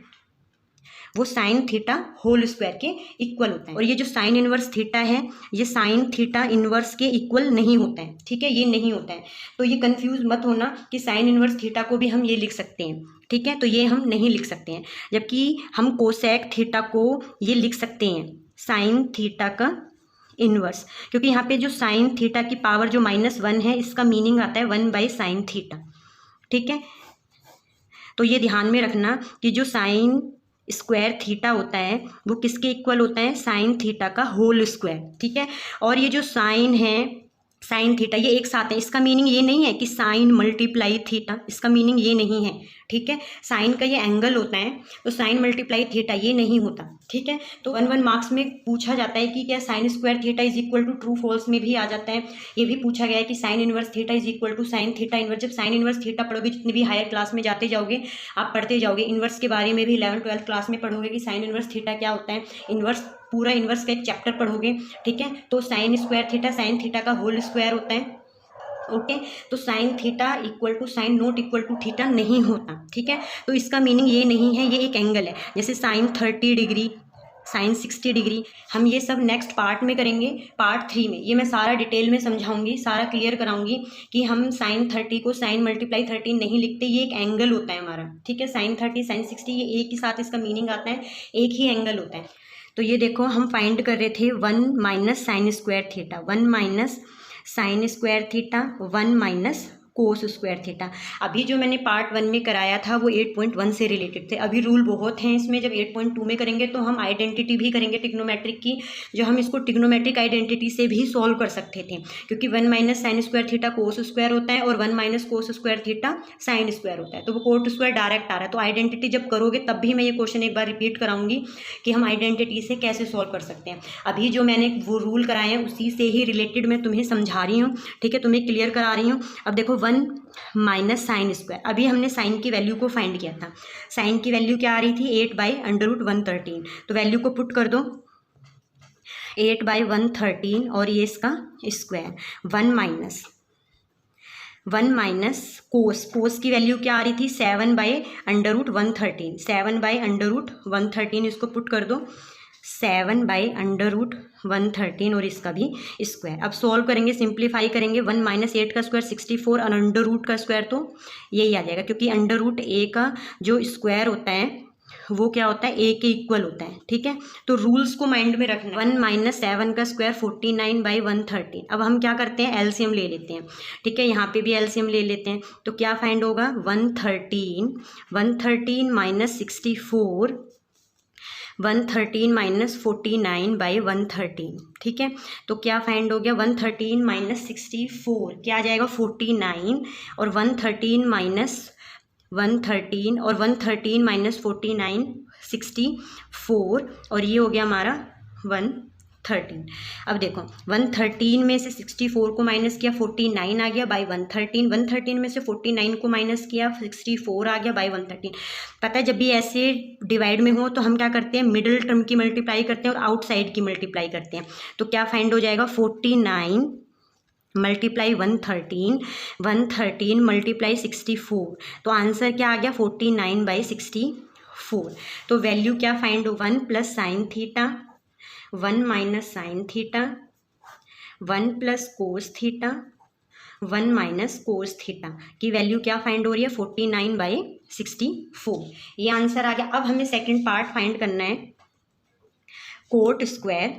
वो साइन थीटा होल स्क्वायर के इक्वल होता है, और ये जो साइन इनवर्स थीटा है ये साइन थीटा इनवर्स के इक्वल नहीं होता है, ठीक है, ये नहीं होता है। तो ये कंफ्यूज मत होना कि साइन इनवर्स थीटा को भी हम ये लिख सकते हैं, ठीक है, तो ये हम नहीं लिख सकते हैं, जबकि हम कोसेक थीटा को ये लिख सकते हैं साइन थीटा का इनवर्स, क्योंकि यहाँ पे जो साइन थीटा की पावर जो -1 है इसका मीनिंग आता है 1 बाई साइन थीटा, ठीक है। तो ये ध्यान में रखना कि जो साइन स्क्वायर थीटा होता है वो किसके इक्वल होता है, साइन थीटा का होल स्क्वायर, ठीक है। और ये जो साइन है साइन थीटा ये एक साथ है, इसका मीनिंग ये नहीं है कि साइन मल्टीप्लाई थीटा, इसका मीनिंग ये नहीं है, ठीक है। साइन का ये एंगल होता है, तो साइन मल्टीप्लाई थीटा ये नहीं होता, ठीक है। तो 1 मार्क्स में पूछा जाता है कि क्या sine square theta is equal to true false में भी आ जाता है। ये भी पूछा गया है कि sine inverse theta is equal to sine theta inverse. जब साइन इनवर्स थीटा पढ़ोगे, जितनी भी हायर क्लास में जाते जाओगे आप पढ़ते जाओगे, इनवर्स के बारे में भी 11th 12th क्लास में पढ़ोगे कि साइन इनवर्स थीटा क्या होता है, इनवर्स पूरा इनवर्स का एक चैप्टर पढ़ोगे, ठीक है। तो sine square theta sine theta का होल स्क्वायर होता है, ओके। तो sine theta equal to sine not equal to theta नहीं होता, ठीक है। तो इसका मीनिंग ये नहीं है, ये एक एंगल है, जैसे साइन 30 डिग्री साइन 60 डिग्री। हम ये सब नेक्स्ट पार्ट में करेंगे, पार्ट 3 में ये मैं सारा डिटेल में समझाऊंगी, सारा क्लियर कराऊंगी कि हम साइन 30 को साइन मल्टीप्लाई 30 नहीं लिखते, ये एक एंगल होता है हमारा, ठीक है। साइन 30 साइन 60 ये एक ही साथ इसका मीनिंग आता है, एक ही एंगल होता है। तो ये देखो हम फाइंड कर रहे थे 1 minus sine square theta, 1 minus sine square theta 1 minus cos square theta. अभी जो मैंने पार्ट 1 में कराया था वो 8.1 से रिलेटेड थे। अभी रूल बहुत हैं इसमें, जब 8.2 में करेंगे तो हम आइडेंटिटी भी करेंगे ट्रिग्नोमेट्रिक की, जो हम इसको ट्रिग्नोमेट्रिक आइडेंटिटी से भी सॉल्व कर सकते थे, क्योंकि 1 minus sine square theta cos square होता है और 1 minus cos square theta sine square होता है, तो वो कोट स्क्वायर डायरेक्ट आ रहा है। तो आइडेंटिटी जब करोगे तब भी मैं ये क्वेश्चन एक बार रिपीट कराऊंगी कि हम आइडेंटिटी से कैसे सॉल्व कर सकते हैं। अभी जो मैंने वो रूल कराए हैं उसी से ही रिलेटेड मैं तुम्हें समझा रही हूँ, ठीक है, तुम्हें क्लियर करा रही हूँ। अब देखो 1 माइनस साइन स्क्वायर, अभी हमने साइन की वैल्यू को फाइंड किया था, साइन की वैल्यू क्या आ रही थी 8 बाई अंडर रूट 113, तो वैल्यू को पुट कर दो 8 बाई 113 और ये इसका स्क्वायर 1 माइनस कोस की वैल्यू क्या आ रही थी 7 by under root 113, 7 by under root 113 इसको पुट कर दो 7 बाई अंडर रूट 113 और इसका भी स्क्वायर। अब सॉल्व करेंगे, सिंप्लीफाई करेंगे, 1 माइनस 8 का स्क्वायर 64 और अंडर रूट का स्क्वायर तो यही आ जाएगा, क्योंकि अंडर रूट ए का जो स्क्वायर होता है वो क्या होता है ए के इक्वल होता है, ठीक है, तो रूल्स को माइंड में रखना। 1 माइनस 7 का स्क्वायर 49/113। अब हम क्या करते हैं, एलसीएम ले लेते हैं। ठीक है, यहाँ पे भी एलसीएम ले लेते हैं, तो क्या फाइंड होगा, 113 माइनस 64, 113 माइनस 49/113। ठीक है, तो क्या फाइंड हो गया, 113 माइनस 64 क्या आ जाएगा 49, और 113 और 113 माइनस 49 64, और ये हो गया हमारा 113। अब देखो 113 में से 64 को माइनस किया 49 आ गया बाई 113, 113 में से 49 को माइनस किया 64 आ गया बाई 113। पता है जब भी ऐसे डिवाइड में हो तो हम क्या करते हैं, मिडिल टर्म की मल्टीप्लाई करते हैं और आउटसाइड की मल्टीप्लाई करते हैं। तो क्या फाइंड हो जाएगा, 49 मल्टीप्लाई 113 मल्टीप्लाई 64, तो आंसर क्या आ गया 49/64। तो वैल्यू क्या फाइंड हो, 1 plus sine theta, 1 minus sine theta, 1 plus cos theta, 1 minus cos theta की वैल्यू क्या फाइंड हो रही है 49/64। ये आंसर आ गया। अब हमें सेकंड पार्ट फाइंड करना है, कोट स्क्वायर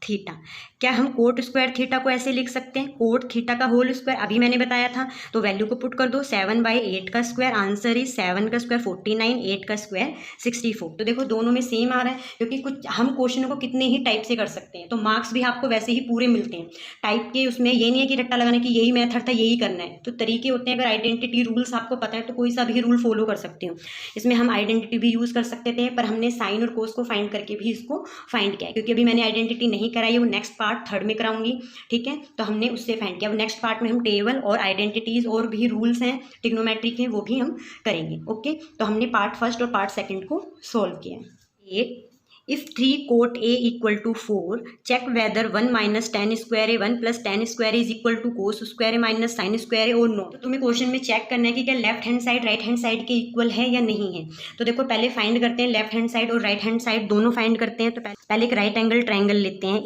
थीटा। क्या हम कोट स्क्वायर थीटा को ऐसे लिख सकते हैं, कोट थीटा का होल स्क्वायर, अभी मैंने बताया था, तो वैल्यू को पुट कर दो, 7/8 का स्क्वायर, आंसर इज 7 का स्क्वायर 49, 8 का स्क्वायर 64। तो देखो दोनों में सेम आ रहा है, क्योंकि कुछ हम क्वेश्चनों को कितने ही टाइप से कर सकते हैं, तो मार्क्स भी आपको वैसे ही पूरे मिलते हैं टाइप के। उसमें ये नहीं है कि रट्टा लगाना कि यही मेथड था यही करना है, तो तरीके होते हैं। अगर आइडेंटिटी रूल्स आपको पता है तो कोई सा भी रूल फॉलो कर सकते हो। इसमें हम आइडेंटिटी भी यूज़ कर सकते थे, पर हमने साइन और कोस को फाइंड करके भी इसको फाइंड किया, क्योंकि अभी मैंने आइडेंटिटी नहीं कराई है, वो नेक्स्ट पार्ट थर्ड में कराऊंगी। ठीक है, तो हमने उससे फाइंड किया। अब नेक्स्ट पार्ट में हम टेबल और आइडेंटिटीज और भी रूल्स हैं ट्रिग्नोमेट्री के, वो भी हम करेंगे। ओके, तो हमने पार्ट फर्स्ट और पार्ट सेकंड को सॉल्व किया। 8 if 3 cot A equal to 4 check whether 1 minus tan square A 1 plus tan square is equal to cos square A minus sine square A or no. तो तुम्हें question में check करना है कि क्या left hand side right hand side के equal है या नहीं है। तो देखो पहले फाइंड करते हैं, लेफ्ट हैंड साइड और राइट हैंड साइड दोनों फाइंड करते हैं। तो पहले एक राइट एंगल ट्राइंगल लेते हैं,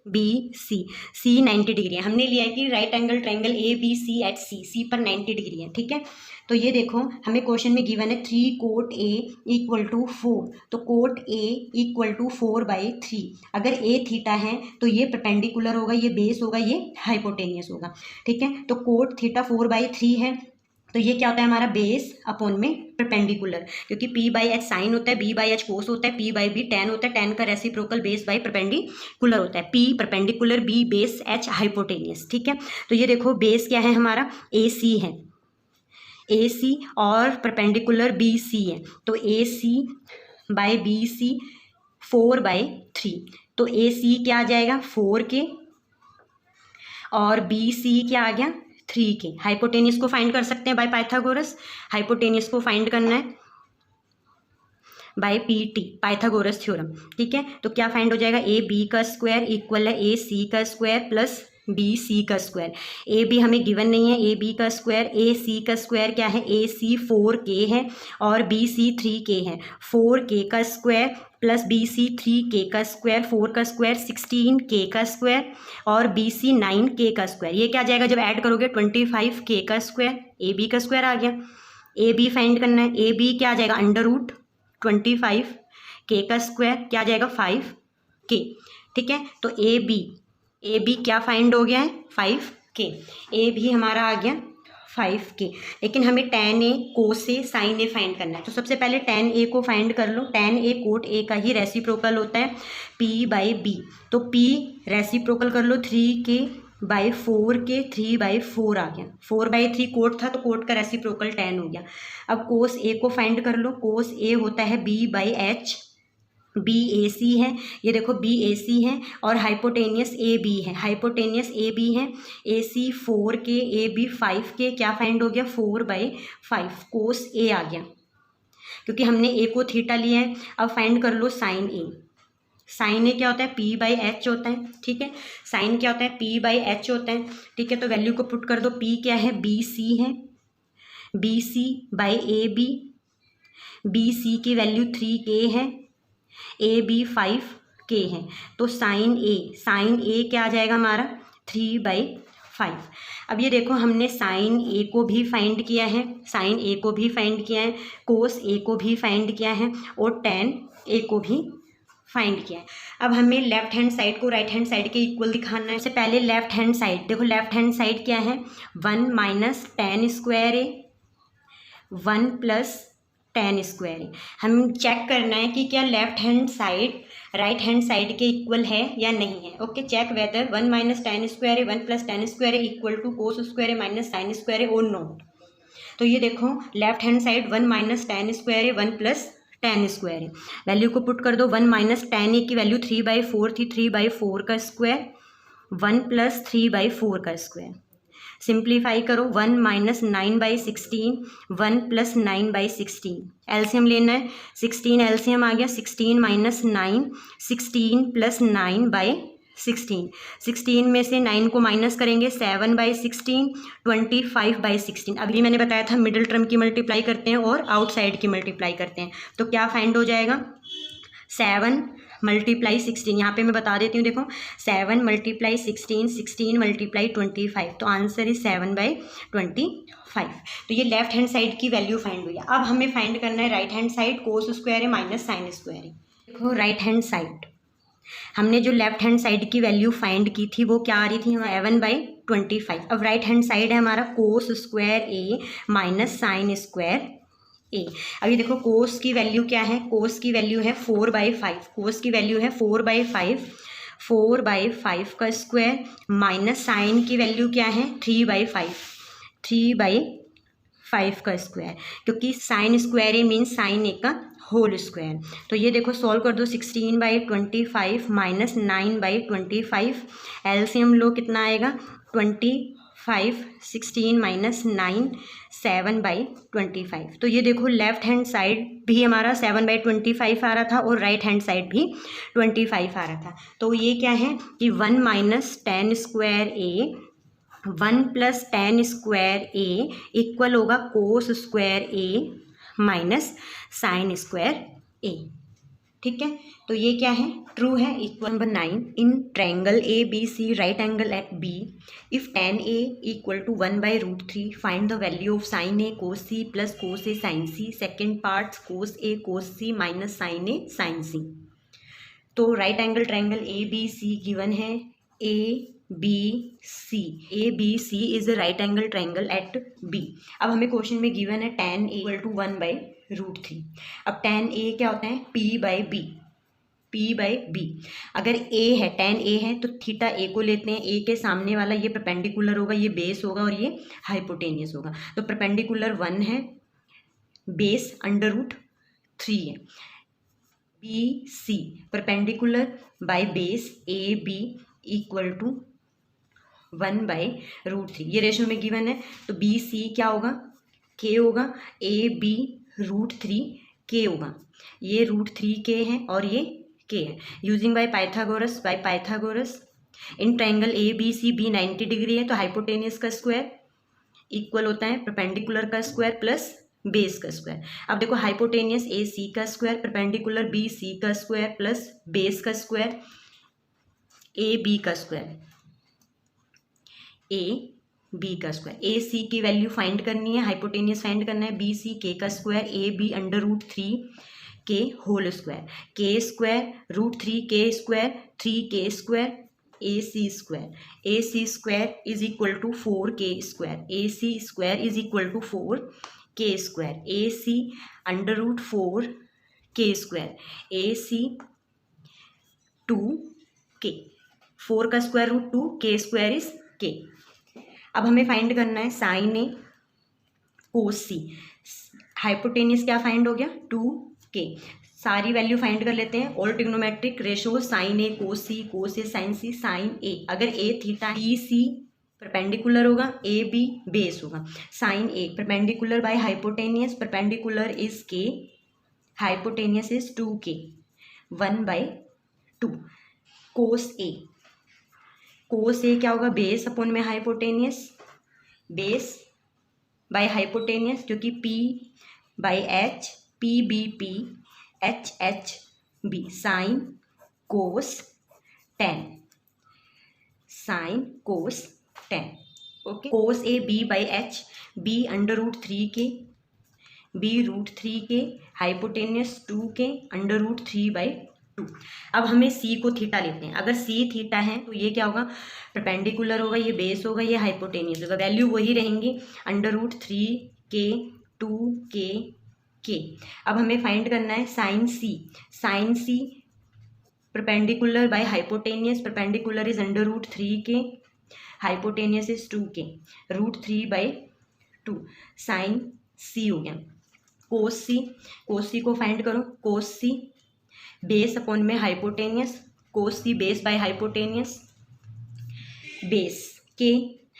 ABC 90 डिग्री है। हमने लिया है कि right angle triangle ABC at C पर 90 डिग्री है। ठीक है, तो ये देखो हमें क्वेश्चन में गिवन है 3 कोट A इक्वल टू 4, तो कोट A इक्वल टू 4/3। अगर A थीटा है तो ये परपेंडिकुलर होगा, ये बेस होगा, ये हाइपोटेनियस होगा। ठीक है, तो कोट थीटा 4/3 है, तो ये क्या होता है हमारा बेस अपॉन में परपेंडिकुलर, क्योंकि P/H साइन होता है, B/H कोस होता है, P/B टेन होता है, टेन का रेसिप्रोकल बेस बाई परपेंडिकुलर होता है, P perpendicular, B base, H hypotenuse. ठीक है, तो ये देखो बेस क्या है हमारा AC है, AC और परपेंडिकुलर BC है, तो AC/BC 4/3, तो AC क्या आ जाएगा 4K और BC क्या आ गया 3K। हाइपोटेनियस को फाइंड कर सकते हैं बाय पाइथागोरस, हाइपोटेनियस को फाइंड करना है बाय PT पाइथागोरस थ्योरम। ठीक है, तो क्या फाइंड हो जाएगा, AB का स्क्वायर इक्वल है AC का स्क्वायर प्लस BC का स्क्वायर। AB हमें गिवन नहीं है, AB का स्क्वायर, AC का स्क्वायर क्या है, AC 4K है और BC 3K है। 4K का स्क्वायर प्लस BC 3K का स्क्वायर, 4 का स्क्वायर 16K का स्क्वायर और BC 9K का स्क्वायर। ये क्या आ जाएगा जब ऐड करोगे 25K का स्क्वायर, AB का स्क्वायर आ गया। AB फाइंड करना है, AB क्या आ जाएगा √25K का स्क्वायर क्या आ जाएगा 5K। ठीक है, तो AB क्या फाइंड हो गया है 5K, A भी हमारा आ गया 5K। लेकिन हमें tan A cos A sin A find करना है, तो सबसे पहले tan A को फाइंड कर लो। tan A कोट A का ही रेसिप्रोकल होता है P/B, तो P रेसिप्रोकल कर लो 3K/4K 3/4 आ गया, 4/3 कोट था तो कोट का रेसिप्रोकल tan हो गया। अब कोस A को फाइंड कर लो, कोस A होता है B/H, BAC है, ये देखो BAC है और हाइपोटेनियस AB है, हाइपोटेनियस AB है, AC 4K AB 5K क्या फाइंड हो गया 4/5 कोस A आ गया, क्योंकि हमने A को थीटा लिया है। अब फाइंड कर लो साइन A, साइन A क्या होता है P/H होता है। ठीक है, साइन क्या होता है P/H होता है। ठीक है, तो वैल्यू को पुट कर दो, P क्या है BC है, BC/AB, BC की वैल्यू 3K है, AB 5K है, तो साइन A क्या आ जाएगा हमारा 3/5। अब ये देखो हमने साइन A को भी फाइंड किया है, साइन A को भी फाइंड किया है, कोस A को भी फाइंड किया है और tan A को भी फाइंड किया है। अब हमें लेफ्ट हैंड साइड को राइट हैंड साइड के इक्वल दिखाना है। सबसे पहले लेफ्ट हैंड साइड देखो, लेफ्ट हैंड साइड क्या है, 1 minus tan square A, 1 plus tan square A. हम चेक करना है कि क्या left hand side right hand side के इक्वल है या नहीं है। Okay, check whether 1 minus tan square A 1 plus tan square A equal to cos square A minus sine square A or not. तो ये देखो left hand side 1 minus tan square A 1 plus tan square है। Value को put कर दो, 1 minus ten ए की value 3/4 थी, 3/4 का स्क्वायर 1 प्लस 3/4 का स्क्वायर। सिंप्लीफाई करो, 1 माइनस 9/16 1 प्लस 9/16। एलसीएम लेना है, 16 एलसीएम आ गया, 16 माइनस 9 16 प्लस 9/16। 16 में से 9 को माइनस करेंगे 7/16 25/16। अभी मैंने बताया था मिडिल टर्म की मल्टीप्लाई करते हैं और आउटसाइड की मल्टीप्लाई करते हैं। तो क्या फाइंड हो जाएगा, 7 मल्टीप्लाई 16, यहाँ पे मैं बता देती हूँ, देखो 7 मल्टीप्लाई 16 16 मल्टीप्लाई 25, तो आंसर इज 7/25। तो ये लेफ्ट हैंड साइड की वैल्यू फाइंड हुई है। अब हमें फाइंड करना है right hand side, cos square है माइनस साइन स्क्वायर है। देखो राइट हैंड साइड, हमने जो लेफ्ट हैंड साइड की वैल्यू फाइंड की थी वो क्या आ रही थी, 7/25। अब राइट हैंड साइड है हमारा कोस square A minus sine square ए। अभी देखो कोस की वैल्यू क्या है, कोस की वैल्यू है 4/5, कोस की वैल्यू है 4/5, 4/5 का स्क्वायर माइनस साइन की वैल्यू क्या है 3/5, 3/5 का स्क्वायर, क्योंकि साइन स्क्वायर ए मीन्स साइन ए का होल स्क्वायर। तो ये देखो सॉल्व कर दो, 16/25 माइनस 9/25, एलसीएम लो कितना आएगा 25, 16 माइनस 9 7/25। तो ये देखो लेफ्ट हैंड साइड भी हमारा 7/25 आ रहा था और राइट हैंड साइड भी 25 आ रहा था। तो ये क्या है कि 1 minus tan square A 1 plus tan square A equal होगा cos square A minus sine square A. ठीक है, तो ये क्या है, ट्रू है। Equal number 9, in triangle A B C right angle at B if tan a equal to 1/√3 find the value of sine A cos C plus cos A sine C. Second part cos A cos C minus sine A sine C. तो right angle triangle A B C given है, A B C is a right angle triangle at B. अब हमें question में given है tan a equal to 1/√3। अब tan a क्या होता है, P/B। अगर a है, tan a है तो थीटा a को लेते हैं, a के सामने वाला ये परपेंडिकुलर होगा, ये बेस होगा और ये हाइपोटेनियस होगा। तो परपेंडिकुलर 1 है, बेस √3 है। BC perpendicular by base AB equal to 1/√3, ये रेशो में गिवन है। तो BC क्या होगा, K होगा, AB√3 K होगा। ये √3K है और ये K है। Using by Pythagoras in triangle ABC B 90 degree है तो हाइपोटेनियस का स्क्वायर इक्वल होता है परपेंडिकुलर का स्क्वायर प्लस बेस का स्क्वायर। अब देखो हाइपोटेनियस AC का स्क्वायर परपेंडिकुलर BC का स्क्वायर प्लस बेस का स्क्वायर AB का स्क्वायर, AB का स्क्वायर। AC की वैल्यू फाइंड करनी है, हाइपोटेनियस फाइंड करना है, BC K का square, AB √3 K whole square, K square √3K square 3K square AC square is equal to 4K square, AC square is equal to 4K square, AC √4K square, AC 2K, 4 का square root 2, K square is K। अब हमें find करना है sine A cos C. Hypotenuse क्या find हो गया 2K। सारी value find कर लेते हैं, all trigonometric ratio sine A cos A sine C. Sine A अगर ए थीटा BC परपेंडिकुलर होगा, AB बेस होगा। Sine A perpendicular by hypotenuse, perpendicular is K, hypotenuse is 2K, 1/2। Cos A क्या होगा, base upon में hypotenuse, base by hypotenuse क्योंकि P/H, PBP, HHB, sine cos tan, okay. Cos A B/H, B √3K, B √3K, hypotenuse 2K √3/2। 2। अब हमें सी को theta लेते हैं। अगर सी थीटा है तो ये क्या होगा, परपेंडिकुलर होगा, ये बेस होगा, ये हाइपोटेनियस होगा। वैल्यू वही रहेंगी, √3k 2k। अब हमें फाइंड करना है sine C. Sine C perpendicular by hypotenuse, perpendicular is √3k, hypotenuse is 2k, √3/2 sine C हो गया। कोस सी, कोस सी को फाइंड करो। कोस सी बेस अपॉन में hypotenuse, cos C base by hypotenuse, base के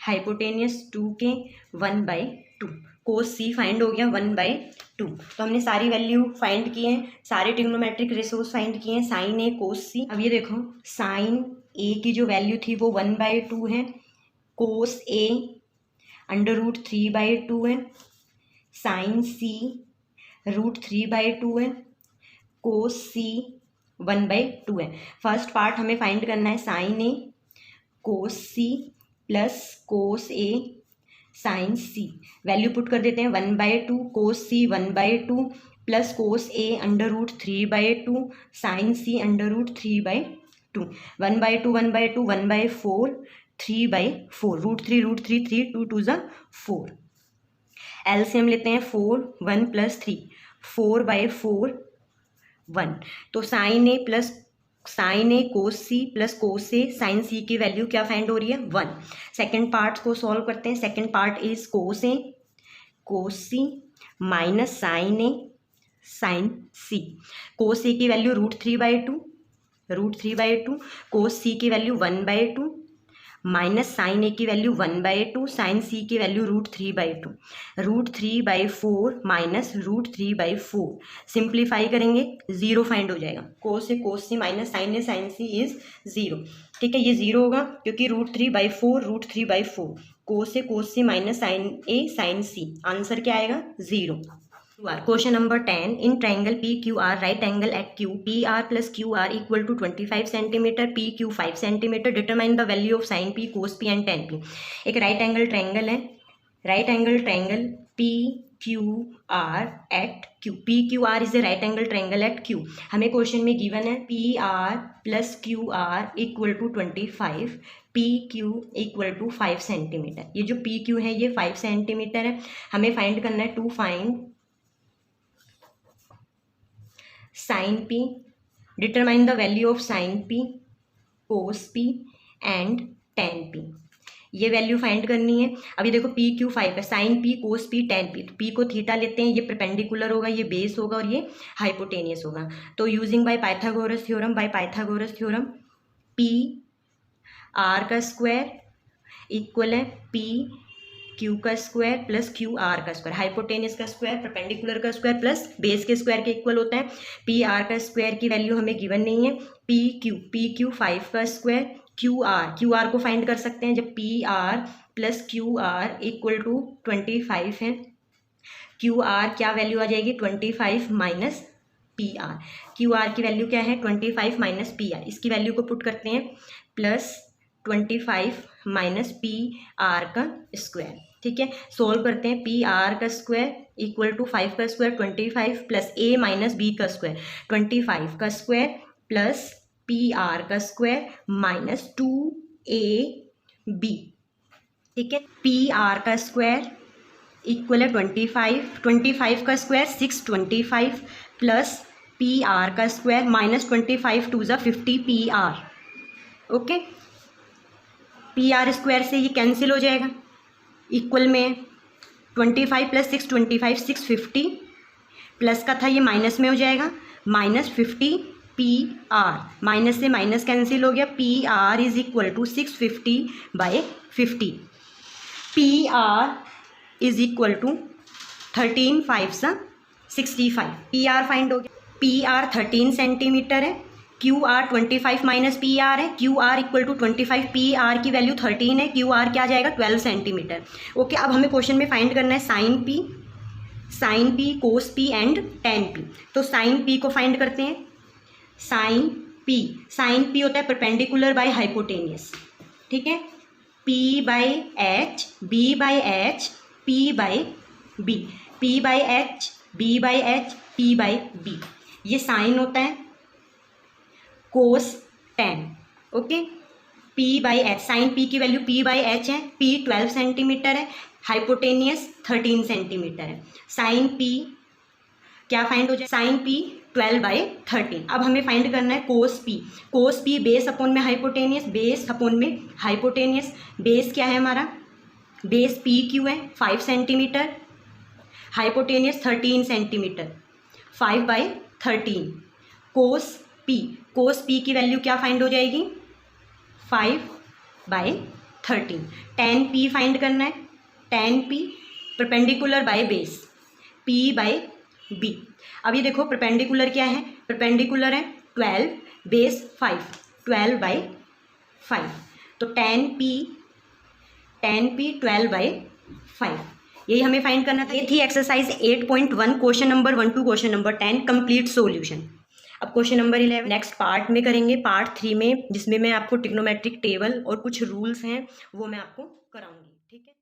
hypotenuse 2k 1/2। Cos C find हो गया 1/2। तो हमने सारी वैल्यू फाइंड किए हैं, सारे ट्रिग्नोमेट्रिक रेशोज फाइंड किए हैं, साइन ए कोस सी। अब ये देखो साइन ए की जो वैल्यू थी वो 1/2 है, कोस ए √3/2 है, साइन सी √3/2 है, कोस सी 1/2 है। फर्स्ट पार्ट हमें फाइंड करना है sine A cos C plus cos A sine C. Value put कर देते हैं 1/2, कोस सी 1/2 प्लस कोस ए √3/2 साइन सी √3/2। 1/2 1/2 1/4 3/4, √3 3 2 2 4। एलसीएम लेते हैं 4 1 + 3 4/4 1। तो sign A plus sign A cos C plus cos A sine सी की वैल्यू क्या फाइंड हो रही है 1। सेकेंड पार्ट को सॉल्व करते हैं। Second part is cos A cos C minus sine A sine C. Cos A की वैल्यू √3/2, कोस सी की वैल्यू 1/2 माइनस साइन ए की वैल्यू 1/2, साइन सी की वैल्यू √3/2, √3/4 माइनस √3/4। सिंप्लीफाई करेंगे 0 फाइंड हो जाएगा। Cos A cos C minus sine A sine C is 0। ठीक है, ये 0 होगा क्योंकि √3/4 cos A cos C minus sine A sine C, answer क्या आएगा 0। Question number 10, in triangle PQR right angle at Q, PR + QR = 25 centimetre, PQ 5 centimetre, determine the value of sine P cos P and tan P। एक right angle triangle है, right angle triangle PQR at Q, PQR is a right angle triangle at Q। हमें question में given है PR + QR = 25, PQ = 5 centimetre. ये जो PQ है ये 5 centimetre है। हमें फाइंड करना है to find sine P, determine the value of sine P cos P and tan P। ये वैल्यू फाइंड करनी है। अभी देखो PQ 5 है, sine P cos P tan P। तो P को थीटा लेते हैं, ये परपेंडिकुलर होगा, ये बेस होगा और ये हाइपोटेनियस होगा। तो using by Pythagoras theorem PR² equal है PQ² प्लस QR², हाइपोटेनियस का स्क्वायर परपेंडिकुलर का स्क्वायर प्लस बेस के स्क्वायर के इक्वल होता है। PR² की वैल्यू हमें गिवन नहीं है। PQ 5 का स्क्वायर, QR को फाइंड कर सकते हैं जब PR + QR = 25 है। QR क्या वैल्यू आ जाएगी 25 माइनस PR। QR की वैल्यू क्या है 25 माइनस PR। इसकी वैल्यू को पुट करते हैं +25 माइनस PR का स्क्वायर। ठीक है, सोल्व करते हैं। PR का स्क्वायर = 5 का square 25 plus A minus B का स्क्वायर 25 का स्क्वायर प्लस PR का स्क्वायर माइनस 2AB। ठीक है, PR का स्क्वायर इक्वल है 25 का स्क्वायर 625 प्लस PR का square minus 25 2 = 50 PR। Okay, PR² से ये कैंसिल हो जाएगा। इक्वल में 25 + 625 650 प्लस का था, ये माइनस में हो जाएगा -50 PR। माइनस से माइनस कैंसिल हो गया। PR = 650/50। PR = 13 5 65। PR फाइंड हो गया। PR 13 सेंटीमीटर है, QR 25 माइनस PR है, QR = 25, PR की वैल्यू 13 है, QR क्या आ जाएगा 12 सेंटीमीटर। ओके, अब हमें क्वेश्चन में फाइंड करना है sine P cos P and tan P। तो साइन P को फाइंड करते हैं। साइन P होता है परपेंडिकुलर बाय हाइपोटेनियस। ठीक है, P/H B/H P/B, P/H B/H P/B। ये साइन होता है, cos 10, okay. P by H, sine P की वैल्यू पी बाई एच है, पी 12 सेंटीमीटर है, हाइपोटेनियस 13 सेंटीमीटर है। साइन पी क्या फाइंड हो जाए, साइन पी 12/13। अब हमें फाइंड करना है cos P. Cos P base upon में हाइपोटेनियस, बेस अपॉन में हाइपोटेनियस। बेस क्या है हमारा, बेस पी क्यू है 5 centimetre, hypotenuse 13 centimetre, 5/13। Cos P की वैल्यू क्या फाइंड हो जाएगी, 5/13। tan पी फाइंड करना है, tan P perpendicular by base, P by B. अब ये देखो परपेंडिकुलर क्या है, परपेंडिकुलर है 12, बेस 5, 12/5। तो tan पी 12/5, यही हमें फाइंड करना था। ये थी exercise 8.1 question number 1 to question number 10 complete solution. अब क्वेश्चन नंबर 11 नेक्स्ट पार्ट में करेंगे, पार्ट 3 में, जिसमें मैं आपको ट्रिग्नोमेट्रिक टेबल और कुछ रूल्स हैं वो मैं आपको कराऊंगी, ठीक है।